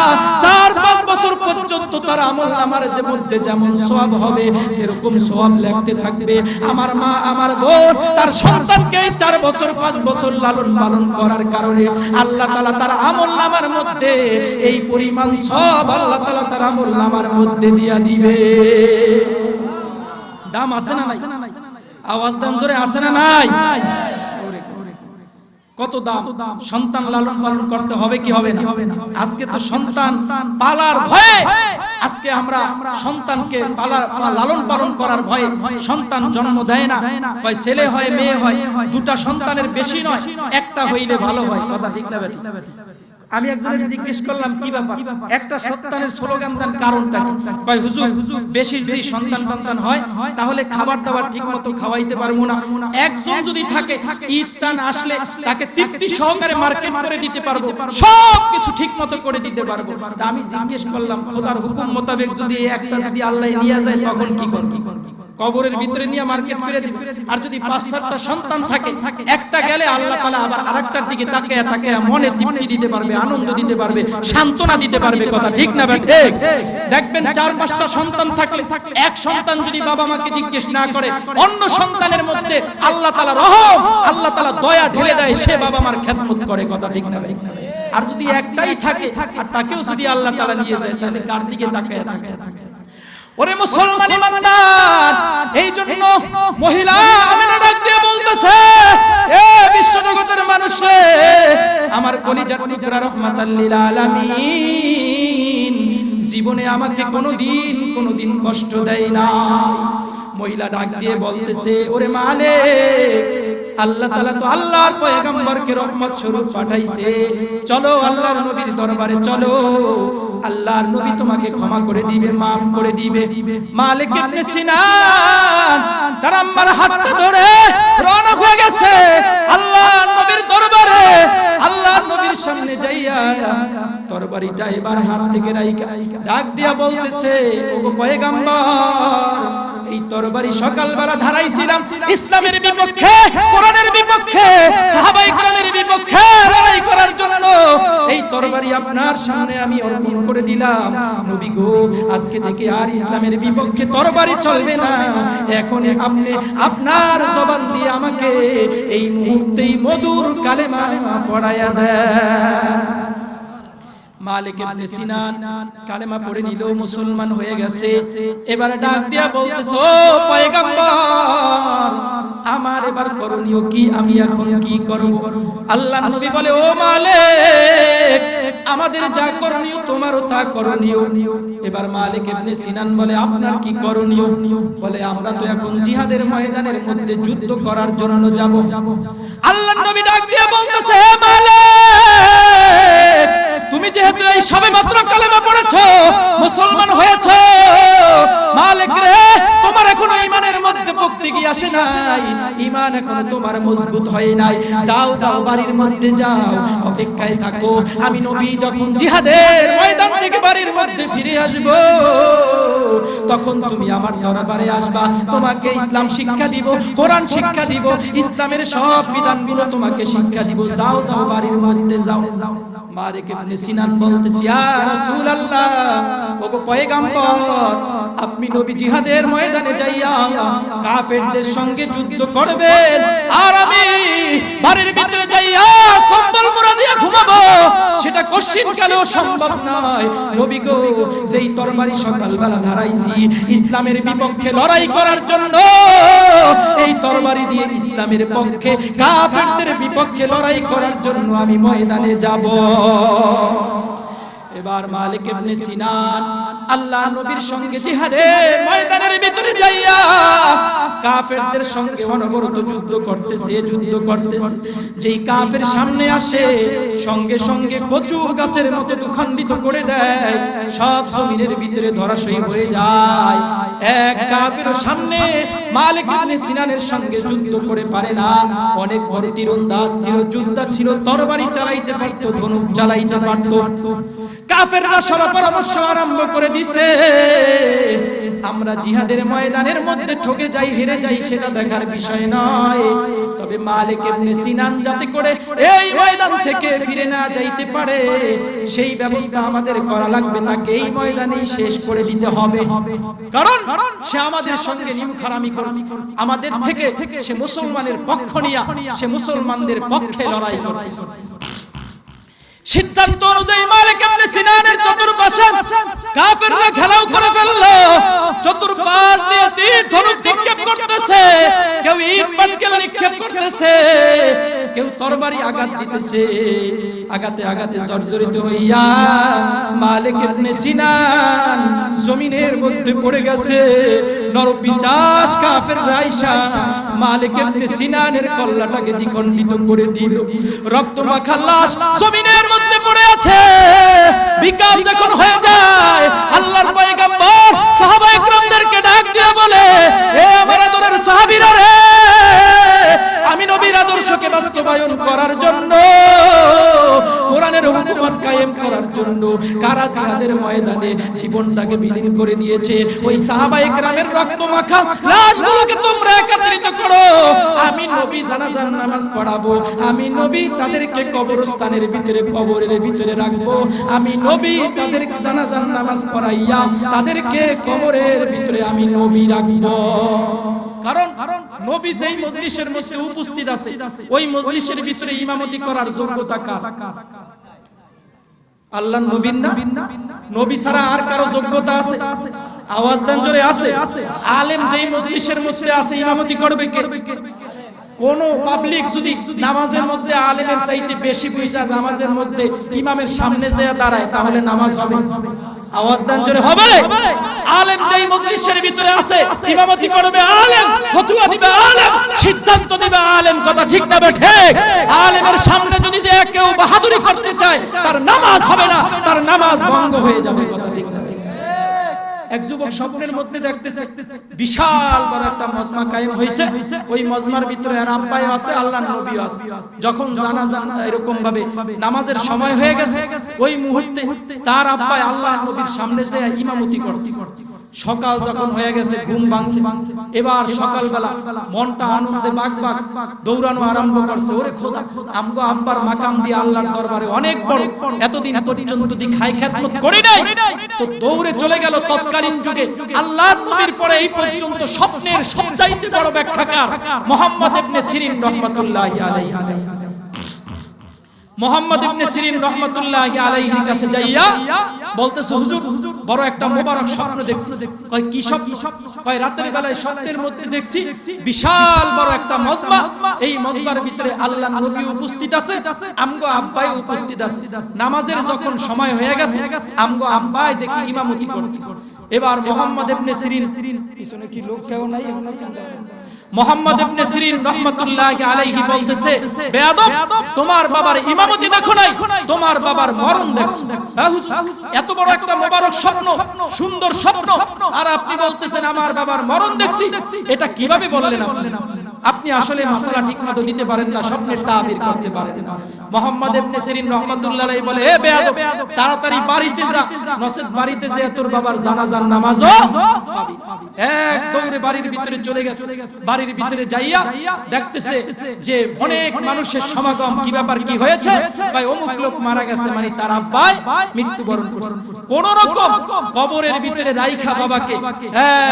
S1: 4-5 বছর পর্যন্ত তার আমলনামার মধ্যে যেমন সওয়াব হবে, যেরকম সওয়াব লিখতে থাকবে। আমার মা, আমার বোন, তার সন্তানকে 4 বছর 5 বছর লালন পালন করার কারণে আল্লাহ তাআলা তার আমলনামার মধ্যে এই পরিমাণ সওয়াব আল্লাহ তাআলা তার আমলনামার মধ্যে দিয়া দিবে। দাম আছে না নাই? আওয়াজ দাম জোরে আছে না নাই? কত দাম! সন্তান লালন পালন করতে হবে কি হবে না? আজকে তো সন্তান পালার ভয়ে, আজকে আমরা সন্তানকে লালন পালন করার ভয়ে সন্তান জন্ম দেয় না। কয় ছেলে হয় মেয়ে হয়, দুটা সন্তানের বেশি নয়, একটা হইলে ভালো হয়। কথা ঠিক না বেটি? আমি একজনের জিজ্ঞেস করলাম, কি ব্যাপার, একটা সন্তানের স্লোগান দেন, কারণটা কি? কয় হুজুর, বেশি যদি সন্তান হয় তাহলে খাবার দাবার ঠিক মতো খাওয়াইতে পারবো না, একজন যদি থাকে ঈদ চান আসলে তাকে তৃপ্তি সহকারে মার্কেট করে দিতে পারবো, সব কিছু ঠিক মতো করে দিতে পারবো। তা আমি জিজ্ঞেস করলাম, খোদার হুকুম মোতাবেক যদি একটা যদি আল্লাহ নিয়ে যায় তখন কি করবি? কবরের ভিতরে নিয়ে মার্কেট করে দিবে। আর যদি 5-7টা সন্তান থাকে, একটা গেলে আল্লাহ তাআলা আবার আরেকটার দিকে তাকায়া তাকায়া মনে তৃপ্তি দিতে পারবে, আনন্দ দিতে পারবে, সান্ত্বনা দিতে পারবে। কথা ঠিক না ঠিক? দেখবেন 4-5টা সন্তান থাকলে এক সন্তান যদি বাবা মাকে জিজ্ঞেস না করে, অন্য সন্তানের মধ্যে আল্লাহ তাআলা রহম, আল্লাহ তাআলা দয়া ঢেলে দেয়, সে বাবা মার খেদমত করে। কথা ঠিক না ঠিক? আর যদি একটাই থাকে আর তাকেও যদি আল্লাহ তাআলা নিয়ে যায়, তাহলে কার দিকে তাকায়া তাকায়া? ওরে মুসলমান ইমানদার, এই জন্য মহিলা আমিনা ডাক দিয়ে বলতেছে, এ বিশ্ব জগতের মানুষ রে, আমার কলিজার টুকরা রহমাতাল লিল আলামিন, জীবনে আমাকে কোনোদিন কষ্ট দেয় না। মহিলা ডাক দিয়ে বলতেছে, ওরে মালিক, আল্লাহ তাআলা তো আল্লাহর পয়গম্বরকে রহমত স্বরূপ পাঠাইছে, চলো আল্লাহর নবীর দরবারে চলো, আল্লাহর নবী তোমাকে ক্ষমা করে দিবে, মাফ করে দিবে। মালিক ইবনে সিনান তার আম্মার হাতটা ধরে রওনা হয়ে গেছে আল্লাহর নবীর দরবারে। আল্লাহর নবীর সামনে যাইয়া তরবারিটা এবার হাত থেকে রাইখা ডাক দিয়া বলতেছে, ওগো পয়গম্বর, এই তরবারি সকালবেলা ধারাইছিলাম ইসলামের বিপক্ষে, কোরআনের বিপক্ষে, সাহাবায়ে কেরামের বিপক্ষে লড়াই করার জন্য। এই তরবারি আপনার সামনে আমি অর্পণ করে দিলাম। নবী গো, আজকে থেকে আর ইসলামের বিপক্ষে তরবারি চলবে না। এখন আপনি আপনার জবান দিয়ে আমাকে এই মুহূর্তেই মধুর কালেমা পড়ায়া দেন। মালিক ইবনে সিনান কালেমা পড়ে নিল, মুসলমান হয়ে গেছে। এবার ডাক দিয়া বলতেছে, ও পয়গম্বর, আমার এবার করণীয় কি, আমি এখন কি করব? আল্লাহর নবী বলে, ও মালিক, আমাদের যা করণীয় তোমারও তা করণীয়। এবার মালিক ইবনে সিনান বলে, আপনার কি করণীয়? বলে, আমরা তো এখন জিহাদের ময়দানের মধ্যে যুদ্ধ করার জন্য যাব। আল্লাহর নবী ডাক দিয়া বলতেছে, হে মালিক, তুমি যেহেতু এই সবে মাত্র কালেমা পড়েছো, মুসলমান হয়েছো, মালিক রে, তোমার এখনো ঈমানের মধ্যে ভক্তি কি আসে নাই, ঈমান এখনো তোমার মজবুত হয় নাই। যাও যাও, বাড়ির মধ্যে যাও, অপেক্ষায় থাকো। আমি নবী যখন জিহাদের ময়দান থেকে বাড়ির মধ্যে ফিরে আসব, তখন তুমি আমার দরবারে আসবা, তোমাকে ইসলাম শিক্ষা দিব, কোরআন শিক্ষা দিব, ইসলামের সব বিধানগুলো তোমাকে শিক্ষা দিব। যাও যাও, বাড়ির মধ্যে যাও। মালিক ইবনে সিনান বলতেছে, ইয়া রাসূলুল্লাহ, ওগো পয়গম্বর, আপনি নবী জিহাদের ময়দানে যাইয়া কাফেরদের সঙ্গে যুদ্ধ করবেন, আর আমি বাড়ির ভিতরে যাইয়া কম্বল মুড়া দিয়ে ঘুমাবো, সেটা কশিন কালেও সম্ভব নয়। নবী গো, যেই তরবারি সকালবেলা ধারাইছি ইসলামের বিপক্ষে লড়াই করার জন্য, এই তরবারি দিয়ে ইসলামের পক্ষে কাফেরদের বিপক্ষে লড়াই করার জন্য আমি ময়দানে যাব। এবার মালিক ইবনে সিনান আল্লাহর নবীর সঙ্গে জিহাদের ময়দানের ভিতরে যাইয়া কাফেরদের সঙ্গে অনবরত যুদ্ধ করতেছে। যেই কাফের সামনে আসে, সঙ্গে সঙ্গে কচু গাছের মতো দুখণ্ডিত করে দেয়, সব জমিনের ভিতরে ধরাশয়ী হয়ে যায়। এক কাফের সামনে মালিক ইবনে সিনানের সঙ্গে যুদ্ধ করে পারে না। অনেক বড় তীরন্দাজ ছিল, যোদ্ধা ছিল, তরবারি চালাইতে পারত, ধনুক চালাইতে পারত। কাফেররা সব পরামর্শ আরম্ভ করে দিছে, আমরা জিহাদের ময়দানের মধ্যে ঠকে যাই, হেরে যাই, সেটা দেখার বিষয় নয়, তবে মালিক ইবনে সিনান যাতে করে এই ময়দান থেকে ফিরে না যাইতে পারে, সেই ব্যবস্থা আমাদের করা লাগবে। তাকে এই ময়দানেই শেষ করে দিতে হবে, কারণ সে আমাদের সঙ্গে নিমখারামি করছে, আমাদের থেকে সে মুসলমানের পক্ষ নিয়া সে মুসলমানদের পক্ষে লড়াই করতেছে। সিদ্ধান্ত অনুযায়ী মালিক ইবনে সিনানের চতুর্পাশে কাফেররা ঘেরাও করে ফেললো। চতুর্পাশ দিয়ে তীর ধনুক নিক্ষেপ করতেছে, কেউ ইট পাটকেল নিক্ষেপ করতেছে, কেউ তরবারি আঘাত দিতেছে। আঘাতে আঘাতে জর্জরিত হইয়া মালিক ইবনে সিনান জমিনের মধ্যে পড়ে গেছে। নরপিচাস কাফেররা আইসা মালিক ইবনে সিনানের কল্লাটাকে দ্বিখণ্ডিত করে দিল। রক্তমাখা লাশ জমিনের মধ্যে পড়ে আছে। বিকাল যখন হয়ে যায়, আল্লাহর পয়গম্বর সাহাবায়ে কেরামদেরকে ডাক দিয়ে বলে, হে আমার আদরের সাহাবীরা রে, আমি নবীর আদর্শকে বাস্তবায়ন করার জন্য, কোরআনের হুকুমত কায়েম করার জন্য কারা জিহাদের ময়দানে জীবনটাকে বিলীন করে দিয়েছে, ওই সাহাবায়ে কেরামের রক্তমাখা লাশগুলোকে তোমরা একত্রিত করো। আমি নবী জানাজার নামাজ পড়াবো, আমি নবী তাদেরকে কবরস্থানের ভিতরে, কবরের ভিতরে রাখবো, আমি নবী তাদের জানাজার নামাজ পড়াইয়া তাদেরকে কবরের ভিতরে আমি নবী রাখবো। কারণ নবী যেই মজলিসের মধ্যে উপস্থিত আছে, ওই মজলিসের ভিতরে ইমামতি করার যোগ্যতা কার? আল্লাহর নবীর না? নবী ছাড়া আর কারো যোগ্যতা আছে? আওয়াজ দেন জোরে, আছে? আলেম যেই মজলিসের মধ্যে আছে, ইমামতি করবে কে? কোন পাবলিক যদি নামাজের মধ্যে আলেমের চাইতে বেশি পয়সা নামাজের মধ্যে ইমামের সামনে যেয়ে দাঁড়ায়, তাহলে নামাজ হবে? আওয়াজ দেন জোরে হবে। আলেম যেই মজলিসের ভিতরে আছে ইমামতি করবে আলেম, ফতোয়া দিবে আলেম, সিদ্ধান্ত দিবে আলেম, কথা ঠিক না ঠিক? আলেমের সামনে যদি যে কেউ বাহাদুরি করতে চায় তার নামাজ হবে না, তার নামাজ ভঙ্গ হয়ে যাবে, কথা ঠিক না? এক যুবক স্বপ্নের মধ্যে দেখতেছে বিশাল বড় একটা মজমা কায়েম হয়েছে, ওই মজমার ভিতরে আর আব্বাই আছে, আল্লাহর নবীও আছে। যখন জানাজা এরকম ভাবে নামাজের সময় হয়ে গেছে, ওই মুহূর্তে তার আব্বাই আল্লাহর নবীর সামনে যে ইমামতি করতেছে। সকাল যখন হয়ে গেছে, ঘুম ভাঙছে, এবার সকালবেলা মনটা আনন্দে বাগবাগ, দৌড়ানো আরম্ভ করছে। ওরে খোদা, আমগো আব্বার মাকাম দিয়ে আল্লাহর দরবারে অনেক বড়, এতদিন পর্যন্ত দি খাই খেদমত করি নাই, তো দৌড়ে চলে গেল তৎকালীন যুগে আল্লাহর নবীর পরে এই পর্যন্ত স্বপ্নের সবচাইতে বড় ব্যাখ্যাকার মুহাম্মদ ইবনে সিরিন রাহমাতুল্লাহি আলাইহি কাছে। মুহাম্মদ ইবনে সিরিন রাহমাতুল্লাহি আলাইহির কাছে যাইয়া বলতেছে, হুজুর বড় একটা মোবারক স্বপ্ন দেখছি। কয় কি স্বপ্ন? কয় রাতের বেলায় স্বপ্নের মধ্যে দেখছি বিশাল বড় একটা মজমা, এই মজমার ভিতরে আল্লাহর নবী উপস্থিত আছে, আমগো আব্বাই উপস্থিত আছে। নামাজের যখন সময় হয়ে গেছে, আমগো আব্বাই দেখি ইমামতি করতেছে। এবার মুহাম্মদ ইবনে সিরিন, পিছনে কি লোক কেউ নাই? মুহাম্মদ ইবনে সিরিন রাহমাতুল্লাহি আলাইহি বলতেছে, বেয়াদব, তোমার বাবার ইমামতি দেখো নাই, তোমার বাবার মরণ দেখছো। হ্যাঁ হুজুর, এত বড় একটা মোবারক স্বপ্ন, সুন্দর স্বপ্ন, আর আপনি বলতেছেন আমার বাবার মরণ দেখছি, এটা কিভাবে বললেন আপনি? আপনি আসলে মাসালা ঠিকমতো দিতে পারেন না, স্বপ্নের তাবির করতে পারেন না। মুহাম্মদ ইবনে সিরিন রাহমাতুল্লাহি আলাইহি বলে, হে বেয়াদব, তাড়াতাড়ি বাড়িতে যা, নসেদ বাড়িতে যে তোর বাবার জানাজার নামাজও পাবি। এক দৌড়ে বাড়ির ভিতরে চলে গেছে। বাড়ির ভিতরে যাইয়া দেখতেছে যে অনেক মানুষের সমাগম। কি ব্যাপার, কি হয়েছে? ভাই অমুক লোক মারা গেছে, মানে তার আব্বাই মৃত্যুবরণ করছে। কোন রকম কবরের ভিতরে রাইখা বাবাকে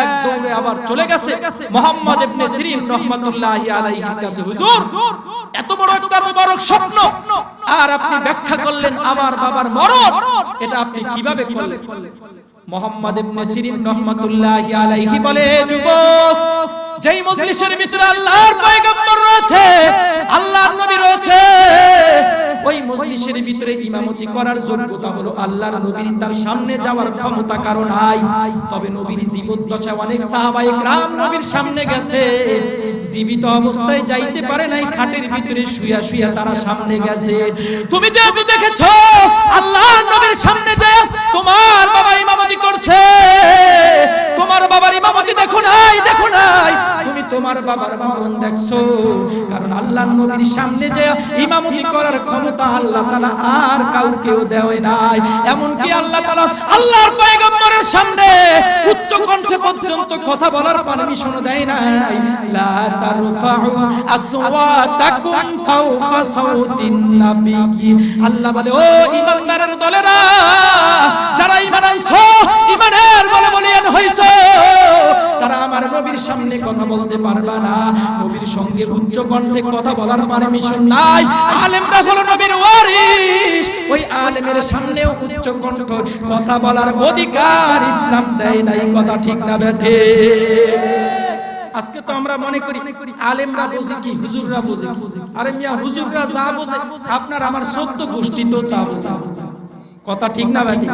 S1: এক দৌড়ে আবার চলে গেছে মুহাম্মদ ইবনে সিরিন রাহমাতুল্লাহি আলাইহির কাছে। হুজুর, এত বড় একটা মুবারক স্বপ্ন, আর আপনি ব্যাখ্যা করলেন আমার বাবার মরণ, এটা আপনি কিভাবে করলেন? মুহাম্মদ ইবনে সিরিন রাহমাতুল্লাহি আলাইহি বলে, যুবক, যেই মজলিসের ভিতরে আল্লাহর পয়গম্বর রয়েছে, আল্লাহর নবী রয়েছে, ওই মজলিসের ভিতরে ইমামতি করার যোগ্যতা হলো আল্লাহর নবীর, তার সামনে যাওয়ার ক্ষমতা কারো নাই। তবে নবীর জীবদ্দশায় অনেক সাহাবায়ে کرام নবীর সামনে গেছে, জীবিত অবস্থায় যাইতে পারে নাই, খাটের ভিতরে শুয়া শুয়া তারা সামনে গেছে। তুমি যেহেতু দেখেছো আল্লাহর নবীর সামনে যায় তোমার বাবা ইমামতি করছে, তোমার বাবার ইমামতি দেখো নাই, দেখো নাই, তুমি তোমার বাবার মরণ দেখছো। কারণ আল্লাহর নবীর সামনে যে ইমামতি করার ক্ষমতা আল্লাহ তাআলা আর কাউকেও দেয় নাই। এমন কি আল্লাহ তাআলা আল্লাহর পয়গম্বরের সামনে উচ্চ কণ্ঠে পর্যন্ত কথা বলার পারমিশন দেয় নাই। লা তারফাউ আসওয়াতাকুম ফাওকা সাউতিন নবী। আল্লাহ বলে, ও ঈমানদারের দলেরা, যারা ঈমান আনছো, ঈমানের বলে বলিয়ান হইছো, তারা আমার নবীর সামনে কথা বলতে পারবা না। নবীর সঙ্গে উচ্চ কণ্ঠে কথা বলার পারমিশন নাই। আলেমরা হলো নবীর ওয়ারিস, ওই আলেমের সামনেও উচ্চ কণ্ঠ কথা বলার অধিকার ইসলাম দেয় নাই, কথা ঠিক না বেঠে? আজকে তো আমরা মনে করি আলেমরা বোঝে কি, হুজুররা বোঝে কি। আরে মিয়া, হুজুররা যা বোঝে আপনার আমার 14 গোষ্ঠী তো তা বোঝে, কথা ঠিক না বেঠে?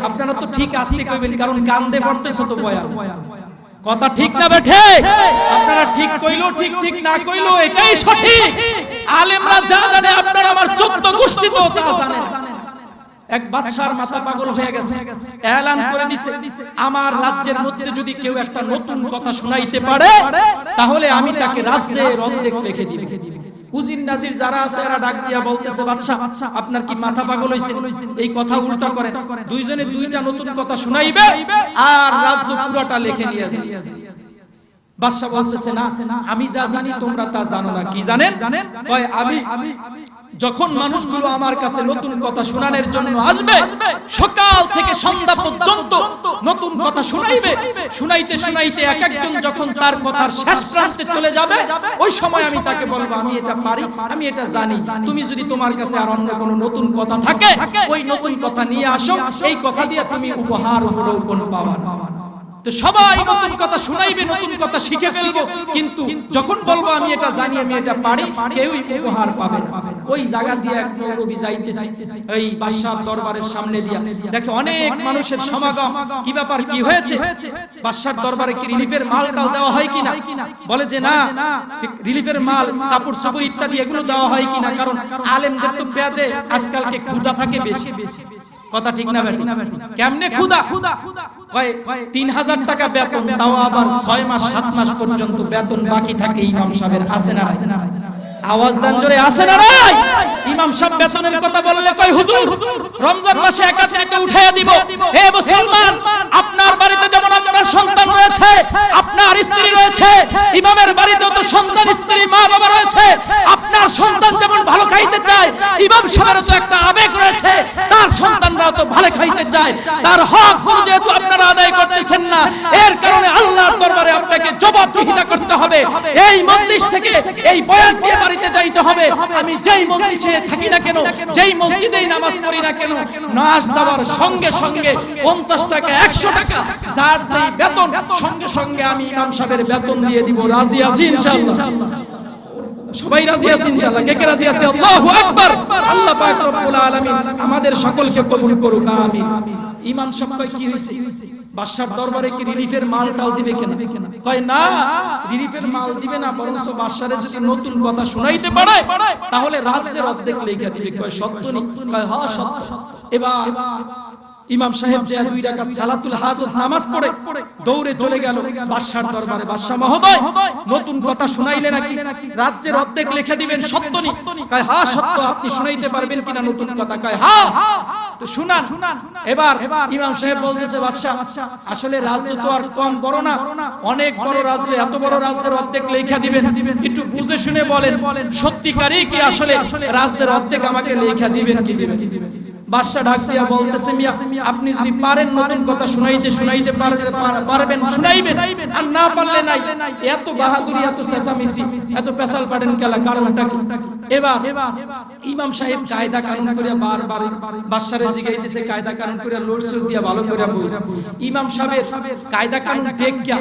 S1: আপনারা তো ঠিক আসতে কইবেন, কারণ কান্দে পড়তেছে তো বয়ান, কথা ঠিক না বেঠে? আপনারা ঠিক কইলো ঠিক, ঠিক না কইলো এটাই সঠিক। আলেমরা যা জানে আপনারা আমার 14 গোষ্ঠী তো তা জানেন। এক বাদশার মাথা পাগল হয়ে গেছে, এলান করে দিছে, আমার রাজ্যের মধ্যে যদি কেউ একটা নতুন কথা শোনাইতে পারে তাহলে আমি তাকে রাজ্যের অর্ধেক রেখে দিব। উজির নাজির যারা আছে এরা ডাক দিয়া বলতেছে, বাদশা আপনার কি মাথা পাগল হইছে? এই কথা উল্টা করেন, দুইজনে দুইটা নতুন কথা শোনাইবে আর রাজ্য পুরোটা লিখে নিয়ে যাবে। বাদশা বলতেছে, না, আমি যা জানি তোমরা তা জানো না। কি জানেন? কয়, আমি যখন মানুষগুলো আমার কাছে নতুন কথা শোনানোর জন্য আসবে, সকাল থেকে সন্ধ্যা পর্যন্ত নতুন কথা শোনাইবে, শুনাইতে শুনাইতে এক একজন যখন তার কথার শেষ প্রান্তে চলে যাবে, ওই সময় আমি তাকে বলবো, আমি এটা পারি, আমি এটা জানি, তুমি যদি তোমার কাছে আর অন্য কোনো নতুন কথা থাকে ওই নতুন কথা নিয়ে আসো, এই কথা দিয়ে তুমি উপহার উপঢৌকন পাবা না। তো সবাই নতুন কথা শুনাইবে, নতুন কথা শিখে ফেলবো, কিন্তু যখন বলবো আমি এটা জানি, আমি এটা পারি, কেউই উপহার পাবে না। ওই জায়গা দিয়ে এক মৌলবী যাইতেছে এই বাদশার দরবারের সামনে দিয়া, দেখে অনেক মানুষের সমাগম। কি ব্যাপার, কি হয়েছে? বাদশার দরবারে কি রিলিফের মাল টাল দেওয়া হয় কিনা? বলে যে না, রিলিফের মাল, কাপড় চোপড় ইত্যাদি এগুলো দেওয়া হয় কিনা, কারণ আলেমদের তো পেটে আজকালকে ক্ষুধা থাকে বেশি। কথা ঠিক না বেটি? কেমনে ক্ষুধা? কয় 3000 টাকা বেতন, তাও আবার 6 মাস 7 মাস পর্যন্ত বেতন বাকি থাকে ইমাম সাহেবের। আছে না? আওয়াজ দেন জোরে, আছে না নাই? ইমাম সাহেব বেতনের কথা বললে কয় হুজুর রমজান মাসে একাত্রিত উঠাইয়া দিব। হে মুসলমান, আপনার বাড়িতে যেমন আপনার সন্তান রয়েছে, আপনার স্ত্রী রয়েছে, ইমামের বাড়িতেও তো সন্তান, স্ত্রী, মা বাবা রয়েছে। আপনার সন্তান যেমন ভালো খাইতে চায়, ইমাম সাহেবেরও তো একটা আবেগ রয়েছে, তার সন্তানরাও তো ভালো খাইতে চায়। তার হকগুলো যেহেতু আপনারা আদায় করতেছেন না, এর কারণে আল্লাহর দরবারে আপনাকে জবাবদিহিতা করতে হবে। এই মজলিস থেকে এই বয়ান নিয়ে বাড়িতে যাইতে হবে। আমি যেই মজলিসে থাকি না কেন, যেই মসজিদেই নামাজ পড়ি না কেন, নামাজ যাওয়ার সঙ্গে সঙ্গে 50 টাকা 100 টাকা যার যেই বেতন, সঙ্গে সঙ্গে আমি ইমাম সাহেবের বেতন দিয়ে দিব। রাজি আছি ইনশাআল্লাহ? সবাই রাজি আছেন ইনশাআল্লাহ? কে কে রাজি আছে? আল্লাহু আকবার। আল্লাহ পাক রব্বুল আলামিন আমাদের সকলকে কবুল করুক, আমিন। ইমাম সাহেব কয় কি হইছে? বাদশার দরবারে কি রিলিফের মাল টাল দিবে কেন? কয় না, রিলিফের মাল দিবে না, বরং বাদশারে যদি নতুন কথা শুনাইতে পারে তাহলে রাজ্যের অর্ধেক লেখা দিবে। কয় সত্য নি? কয় হ্যাঁ সত্য। এবার ইমাম সাহেব যে 2 রাকাত সালাতুল হাজত নামাজ পড়ে দৌড়ে চলে গেল বাদশার দরবারে। বাদশা মহোদয়, নতুন কথা শুনাইলে নাকি রাজ্যের অর্ধেক লিখে দিবেন, সত্য নি? কয় হ্যাঁ সত্য। আপনি শুনাইতে পারবেন কিনা নতুন কথা? কয় হ্যাঁ। তো শুনান। এবার ইমাম সাহেব বলতেছে, বাদশা আসলে রাজ্য তো আর কম বড় না, অনেক বড় রাজ্য, এত বড় রাজ্যের অর্ধেক লেখা দিবেন, একটু বুঝে শুনে বলেন সত্যিকারই কি আসলে রাজ্যের অর্ধেক আমাকে লেখা দিবেন কি দিবেন? বাদশা ডাক দিয়া বলতেছে, মিয়া আপনি যদি পারেন নতুন কথা শুনাইতে পারবেন শুনাইবেন, আর না পারলে নাই। এত বাহাদুরি, এত চেঁচামেচি, এত পেশাল পাড়েন কেলা, কারণটা কি? এবার ইমাম সাহেব কায়দা কানুন করে বারবার বাদশারে জিগাইতেছে, কায়দা কানুন করে লোডসুট দিয়া ভালো করে বইছে। ইমাম সাহেবের কায়দা কানুন দেখিয়া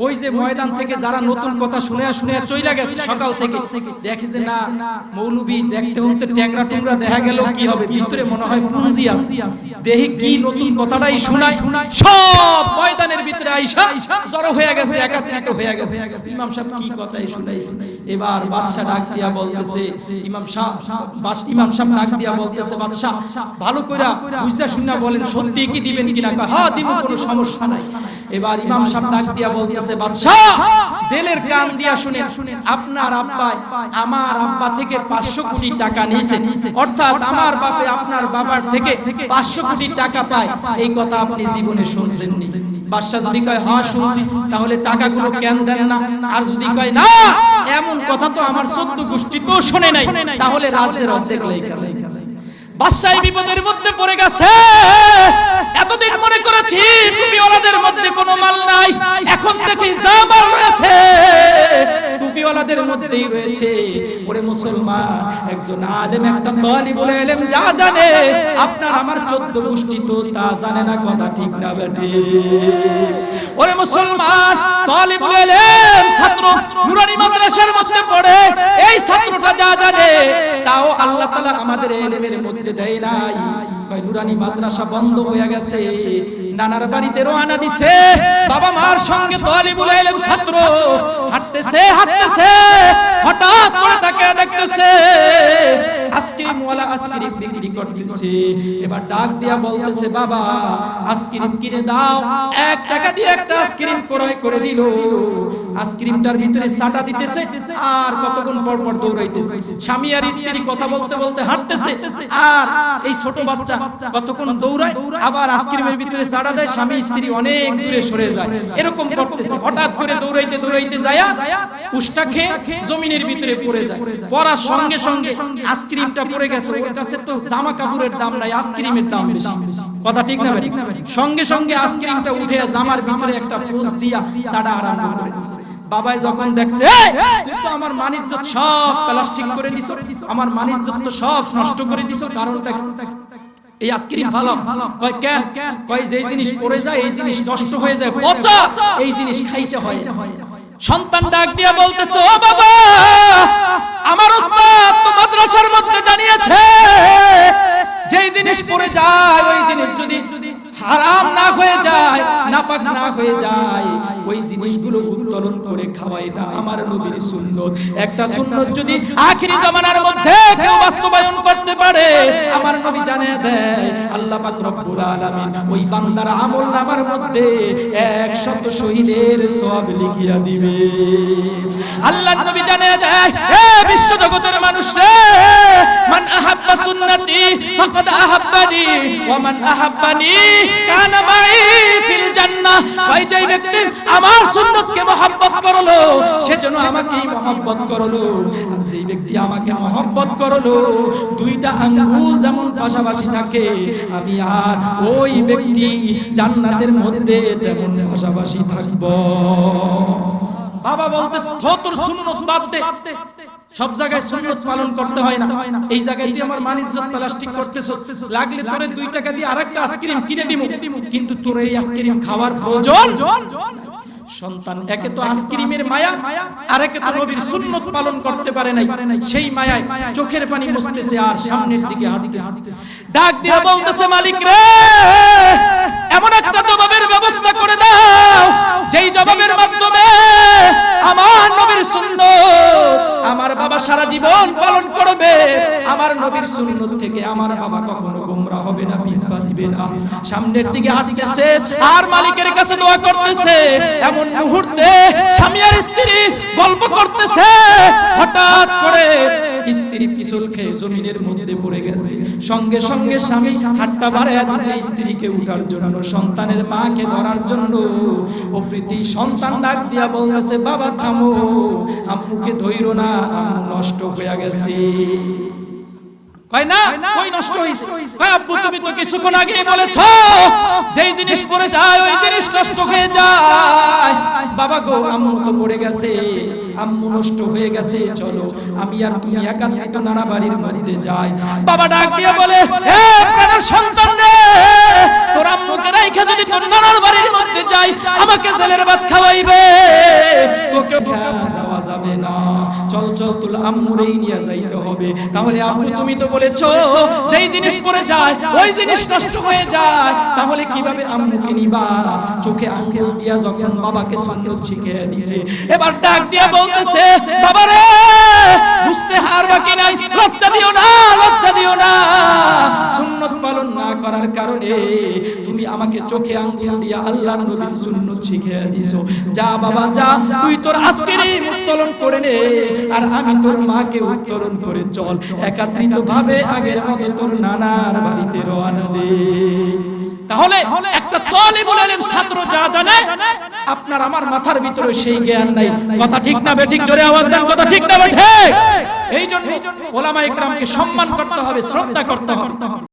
S1: ওই যে ময়দান থেকে যারা নতুন কথা শুনে চইলা গেছে সকাল থেকে, দেখে যে না মৌলবী দেখতে হতে ট্যাংরা টুংরা দেখা গেল, কি হবে ভিতরে মনে হয় পুঞ্জি আছে, দেখি কি নতুন কথাটাই শোনায়। সব ময়দানের ভিতরে আইসা জড়ো হয়ে গেছে, একাত্রিত হয়ে গেছে। ইমাম সাহেব কি কথাই শুনাই। এবার বাদশা ডাক দিয়া বলতেছে, ইমাম সাহেব ডাক দিয়া বলতেছে, বাদশা ভালো কইরা বুঝা শুনা বলেন সত্যি কি দিবেন কিনা? হ্যাঁ দিব, কোনো সমস্যা নাই। এবার ইমাম সাহেব ডাক দিয়া বলতেছে, বাদশা দিলের কান দিয়া শুনেন, আপনার আব্বা আমার আব্বা থেকে 500 কোটি টাকা নিয়েছে, অর্থাৎ আমার বাপে আপনার বাবার থেকে 500 কোটি টাকা পায়। এই কথা আপনি জীবনে শুনছেননি? বাদশা যদি কয় হ্যাঁ শুনছি, তাহলে টাকাগুলো কেন দেন না? আর যদি কয় না এমন কথা তো আমার 14 গোষ্ঠী তো শুনে নাই, তাহলে রাজ্যের অর্ধেক লেখা। বাদশা এই বিপদের মধ্যে পড়ে গেছে। এতদিন মনে করেছি টুপিওয়ালাদের মধ্যে কোনো মাল নাই, এখন দেখি যা মাল রয়েছে টুপিওয়ালাদের মধ্যেই রয়েছে। ওরে মুসলমান, একজন আলেম, একটা তালিবুল ইলম যা জানে আপনার আমার 14 গোষ্ঠী তো তা জানে না। কথা ঠিক না বেটি? ওরে মুসলমান, তালিবুল ইলম ছাত্র নুরানি মাদ্রাসার মধ্যে পড়ে, এই ছাত্রটা যা জানে তাও আল্লাহ তাআলা আমাদের ইলমের মধ্যে দেয় নাই। কয় নুরানি মাদ্রাসা বন্ধ হয়ে গেছে, নানার বাড়িতে রওনা দিছে, বাবা মার সঙ্গে তালিবুল ইলম ছাত্র হাঁটতেছে, হঠাৎ করে তাকে দেখতেছে আইসক্রিমওয়ালা আইসক্রিম বিক্রি করতেছে। এবার ডাক দিয়া বলতেছে, বাবা আইসক্রিম কিনে দাও। 1 টাকা দিয়ে একটা আইসক্রিম ক্রয় করে দিল। আইসক্রিমটার ভিতরে সাটা দিতেছে, আর কতক্ষণ পর পর দৌড়াইতেছে। স্বামী আর স্ত্রী কথা বলতে বলতে হাঁটতেছে, আর এই ছোট বাচ্চা কতক্ষণ দৌড়ায়, আবার আইসক্রিমের ভিতরে সাটা দেয়, স্বামী স্ত্রী অনেক দূরে সরে যায়, এরকম করতেছে। হঠাৎ করে দৌড়াইতে যায় উষ্টা খেয়ে জমিনের ভিতরে পড়ে যায়। পড়ার সঙ্গে সঙ্গে আইসক্রিমটা পড়ে গেছে। ওর কাছে তো জামা কাপড়ের দাম নাই, আইসক্রিমের দাম বেশি। কথা ঠিক না ভাই? সঙ্গে সঙ্গে আইসক্রিমটা উঠে জামার ভিতরে একটা পোস্ট দিয়া সাড়া আরম্ভ করে দিছে। বাবাই যখন দেখছে, তুই তো আমার মানিজ্জত সব প্লাস্টিক করে দিছো, আমার মানিজ্জত তো সব নষ্ট করে দিছো, কারণটা এই আইসক্রিম ভালো কয় কেন কয় যেই জিনিস পড়ে যায় এই জিনিস নষ্ট হয়ে যায় পচা এই জিনিস খাইতে হয় সন্তান ডাক দিয়ে বলতেছে ও বাবা আমার উস্তাদ তো মাদ্রাসার মধ্যে জানিয়েছে যেই জিনিস পড়ে যায় ওই জিনিস যদি হারাম না হয়ে যায় নাপাক না হয়ে যায় ওই জিনিসগুলো উত্তোলন করে খাওয়া এটা আমার নবীর সুন্নত একটা সুন্নত যদি আখিরি জামানার মধ্যে কেউ বাস্তবায়ন করতে পারে আমার নবী জানিয়ে দেয় আল্লাহ পাক রব্বুল আলামিন ওই বান্দার আমলনামার মধ্যে 100 শহীদের সওয়াব লিখিয়া দিবে আল্লাহর নবী জানিয়ে দেয় হে বিশ্ব জগতের মানুষ রে মান আহাব্বা সুন্নতি ফাকাদ আহাব্বানি ওয়া মান আহাব্বানি কানা মাই ফিল জান্নাহ ওই যে ব্যক্তি আমার সুন্নতকে মহব্বত করলো সেজন্য আমাকেই মহব্বত করলো আর যেই ব্যক্তি আমাকে মহব্বত করলো দুইটা আঙ্গুল যেমন পাশাপাশি থাকে আমি আর ওই ব্যক্তি জান্নাতের মধ্যে তেমন পাশাপাশি থাকব বাবা বলতেছে তোর সুন্নত বাদ দে সব জায়গায় সুন্নাত পালন করতে হয় না এই জায়গায় তুই আমার মানিজ্জত প্লাস্টিক করতেছস লাগলে তোরে 2 টাকা দিয়ে আরেকটা আইসক্রিম কিনে দিমু কিন্তু তোর এই আইসক্রিম খাওয়ার প্রয়োজন সন্তান একে তো আইসক্রিমের মায়া আর একে তো নবীর সুন্নাত পালন করতে পারে নাই সেই মায়ায় চোখের পানি মুছতেছে আর সামনের দিকে হাঁটতেছে ডাক দিয়ে বলতেছে মালিক রে এমন একটা জবাবের ব্যবস্থা করে দাও যেই জবাবের মাধ্যমে আমার নবীর সুন্নাত আমার বাবা সারা জীবন পালন করবে আমার নবীর সুন্নাত থেকে আমার বাবা কখনো গোমরা হবে না পিছপা দিবে না সামনের দিকে হাঁটতেছে আর মালিকের কাছে দোয়া করতেছে এমন মুহূর্তে স্বামী আর স্ত্রী গল্প করতেছে হঠাৎ করে স্ত্রী পিছল খেয়ে জমিনের মধ্যে পড়ে গেছে সঙ্গে সঙ্গে স্বামী হাতটা বাড়ায়া দিয়েছে স্ত্রীকে উঠার জন্য সন্তানের মাকে ধরার জন্য ও প্রীতি সন্তান ডাক দিয়া বলতেছে বাবা থামো আম্মুকে ধইরো না আম্মু নষ্ট হয়ে গেছে কয় না কই নষ্ট হইছে কয় আব্বু তুমি তো কিছুক্ষণ আগেই বলেছো যেই জিনিস পড়ে যায় ওই জিনিস নষ্ট হয়ে যায় বাবা গো আম্মু তো পড়ে গেছে আম্মু নষ্ট হয়ে গেছে চলো আমি আর তুমি একাত্রিত নানা বাড়ির মধ্যে যাই বাবা ডাক দিয়ে বলে হে প্রাণের সন্তান রে তোর আম্মুকে রাইখা যদি তোর নানার বাড়ির মধ্যে যাই আমাকে জেলের ভাত খাওয়াইবে তোকে যাওয়া যাবে না চল চল তোর আম্মুরেই নিয়ে যাইতে হবে তাহলে আম্মু তুমি তো বলেছো যেই জিনিস পড়ে যায় ওই জিনিস নষ্ট হয়ে যায় তাহলে কিভাবে আম্মুকে নিবা চোখে আঙ্গুল দিয়া যখন বাবাকে সুন্নাত শিখিয়ে দিয়েছে এবার ডাক দিয়া বলতেছে বাবা রে বুঝতে হার বাকি নাই লজ্জা দিও না সুন্নাত পালন না করার কারণে তুমি আমাকে চোখে আঙ্গুল দিয়া আল্লাহর নবীর সুন্নাত শিখিয়ে দিছো যা বাবা যা তুই তোর আইসক্রিম উত্তোলন করে নে আর আমি তোর মাকে উত্তোলন করে চল একত্রিত ভাবে আগের মতো তোর নানার বাড়িতে রওনা দে তাহলে একটা তালিবুল ইলম ছাত্র যা জানে আপনার আমার মাথার ভিতরে সেই জ্ঞান নাই কথা ঠিক না বেঠিক জোরে আওয়াজ দেন কথা ঠিক না বেঠিক এইজন্য উলামায়ে কেরামকে সম্মান করতে হবে শ্রদ্ধা করতে হবে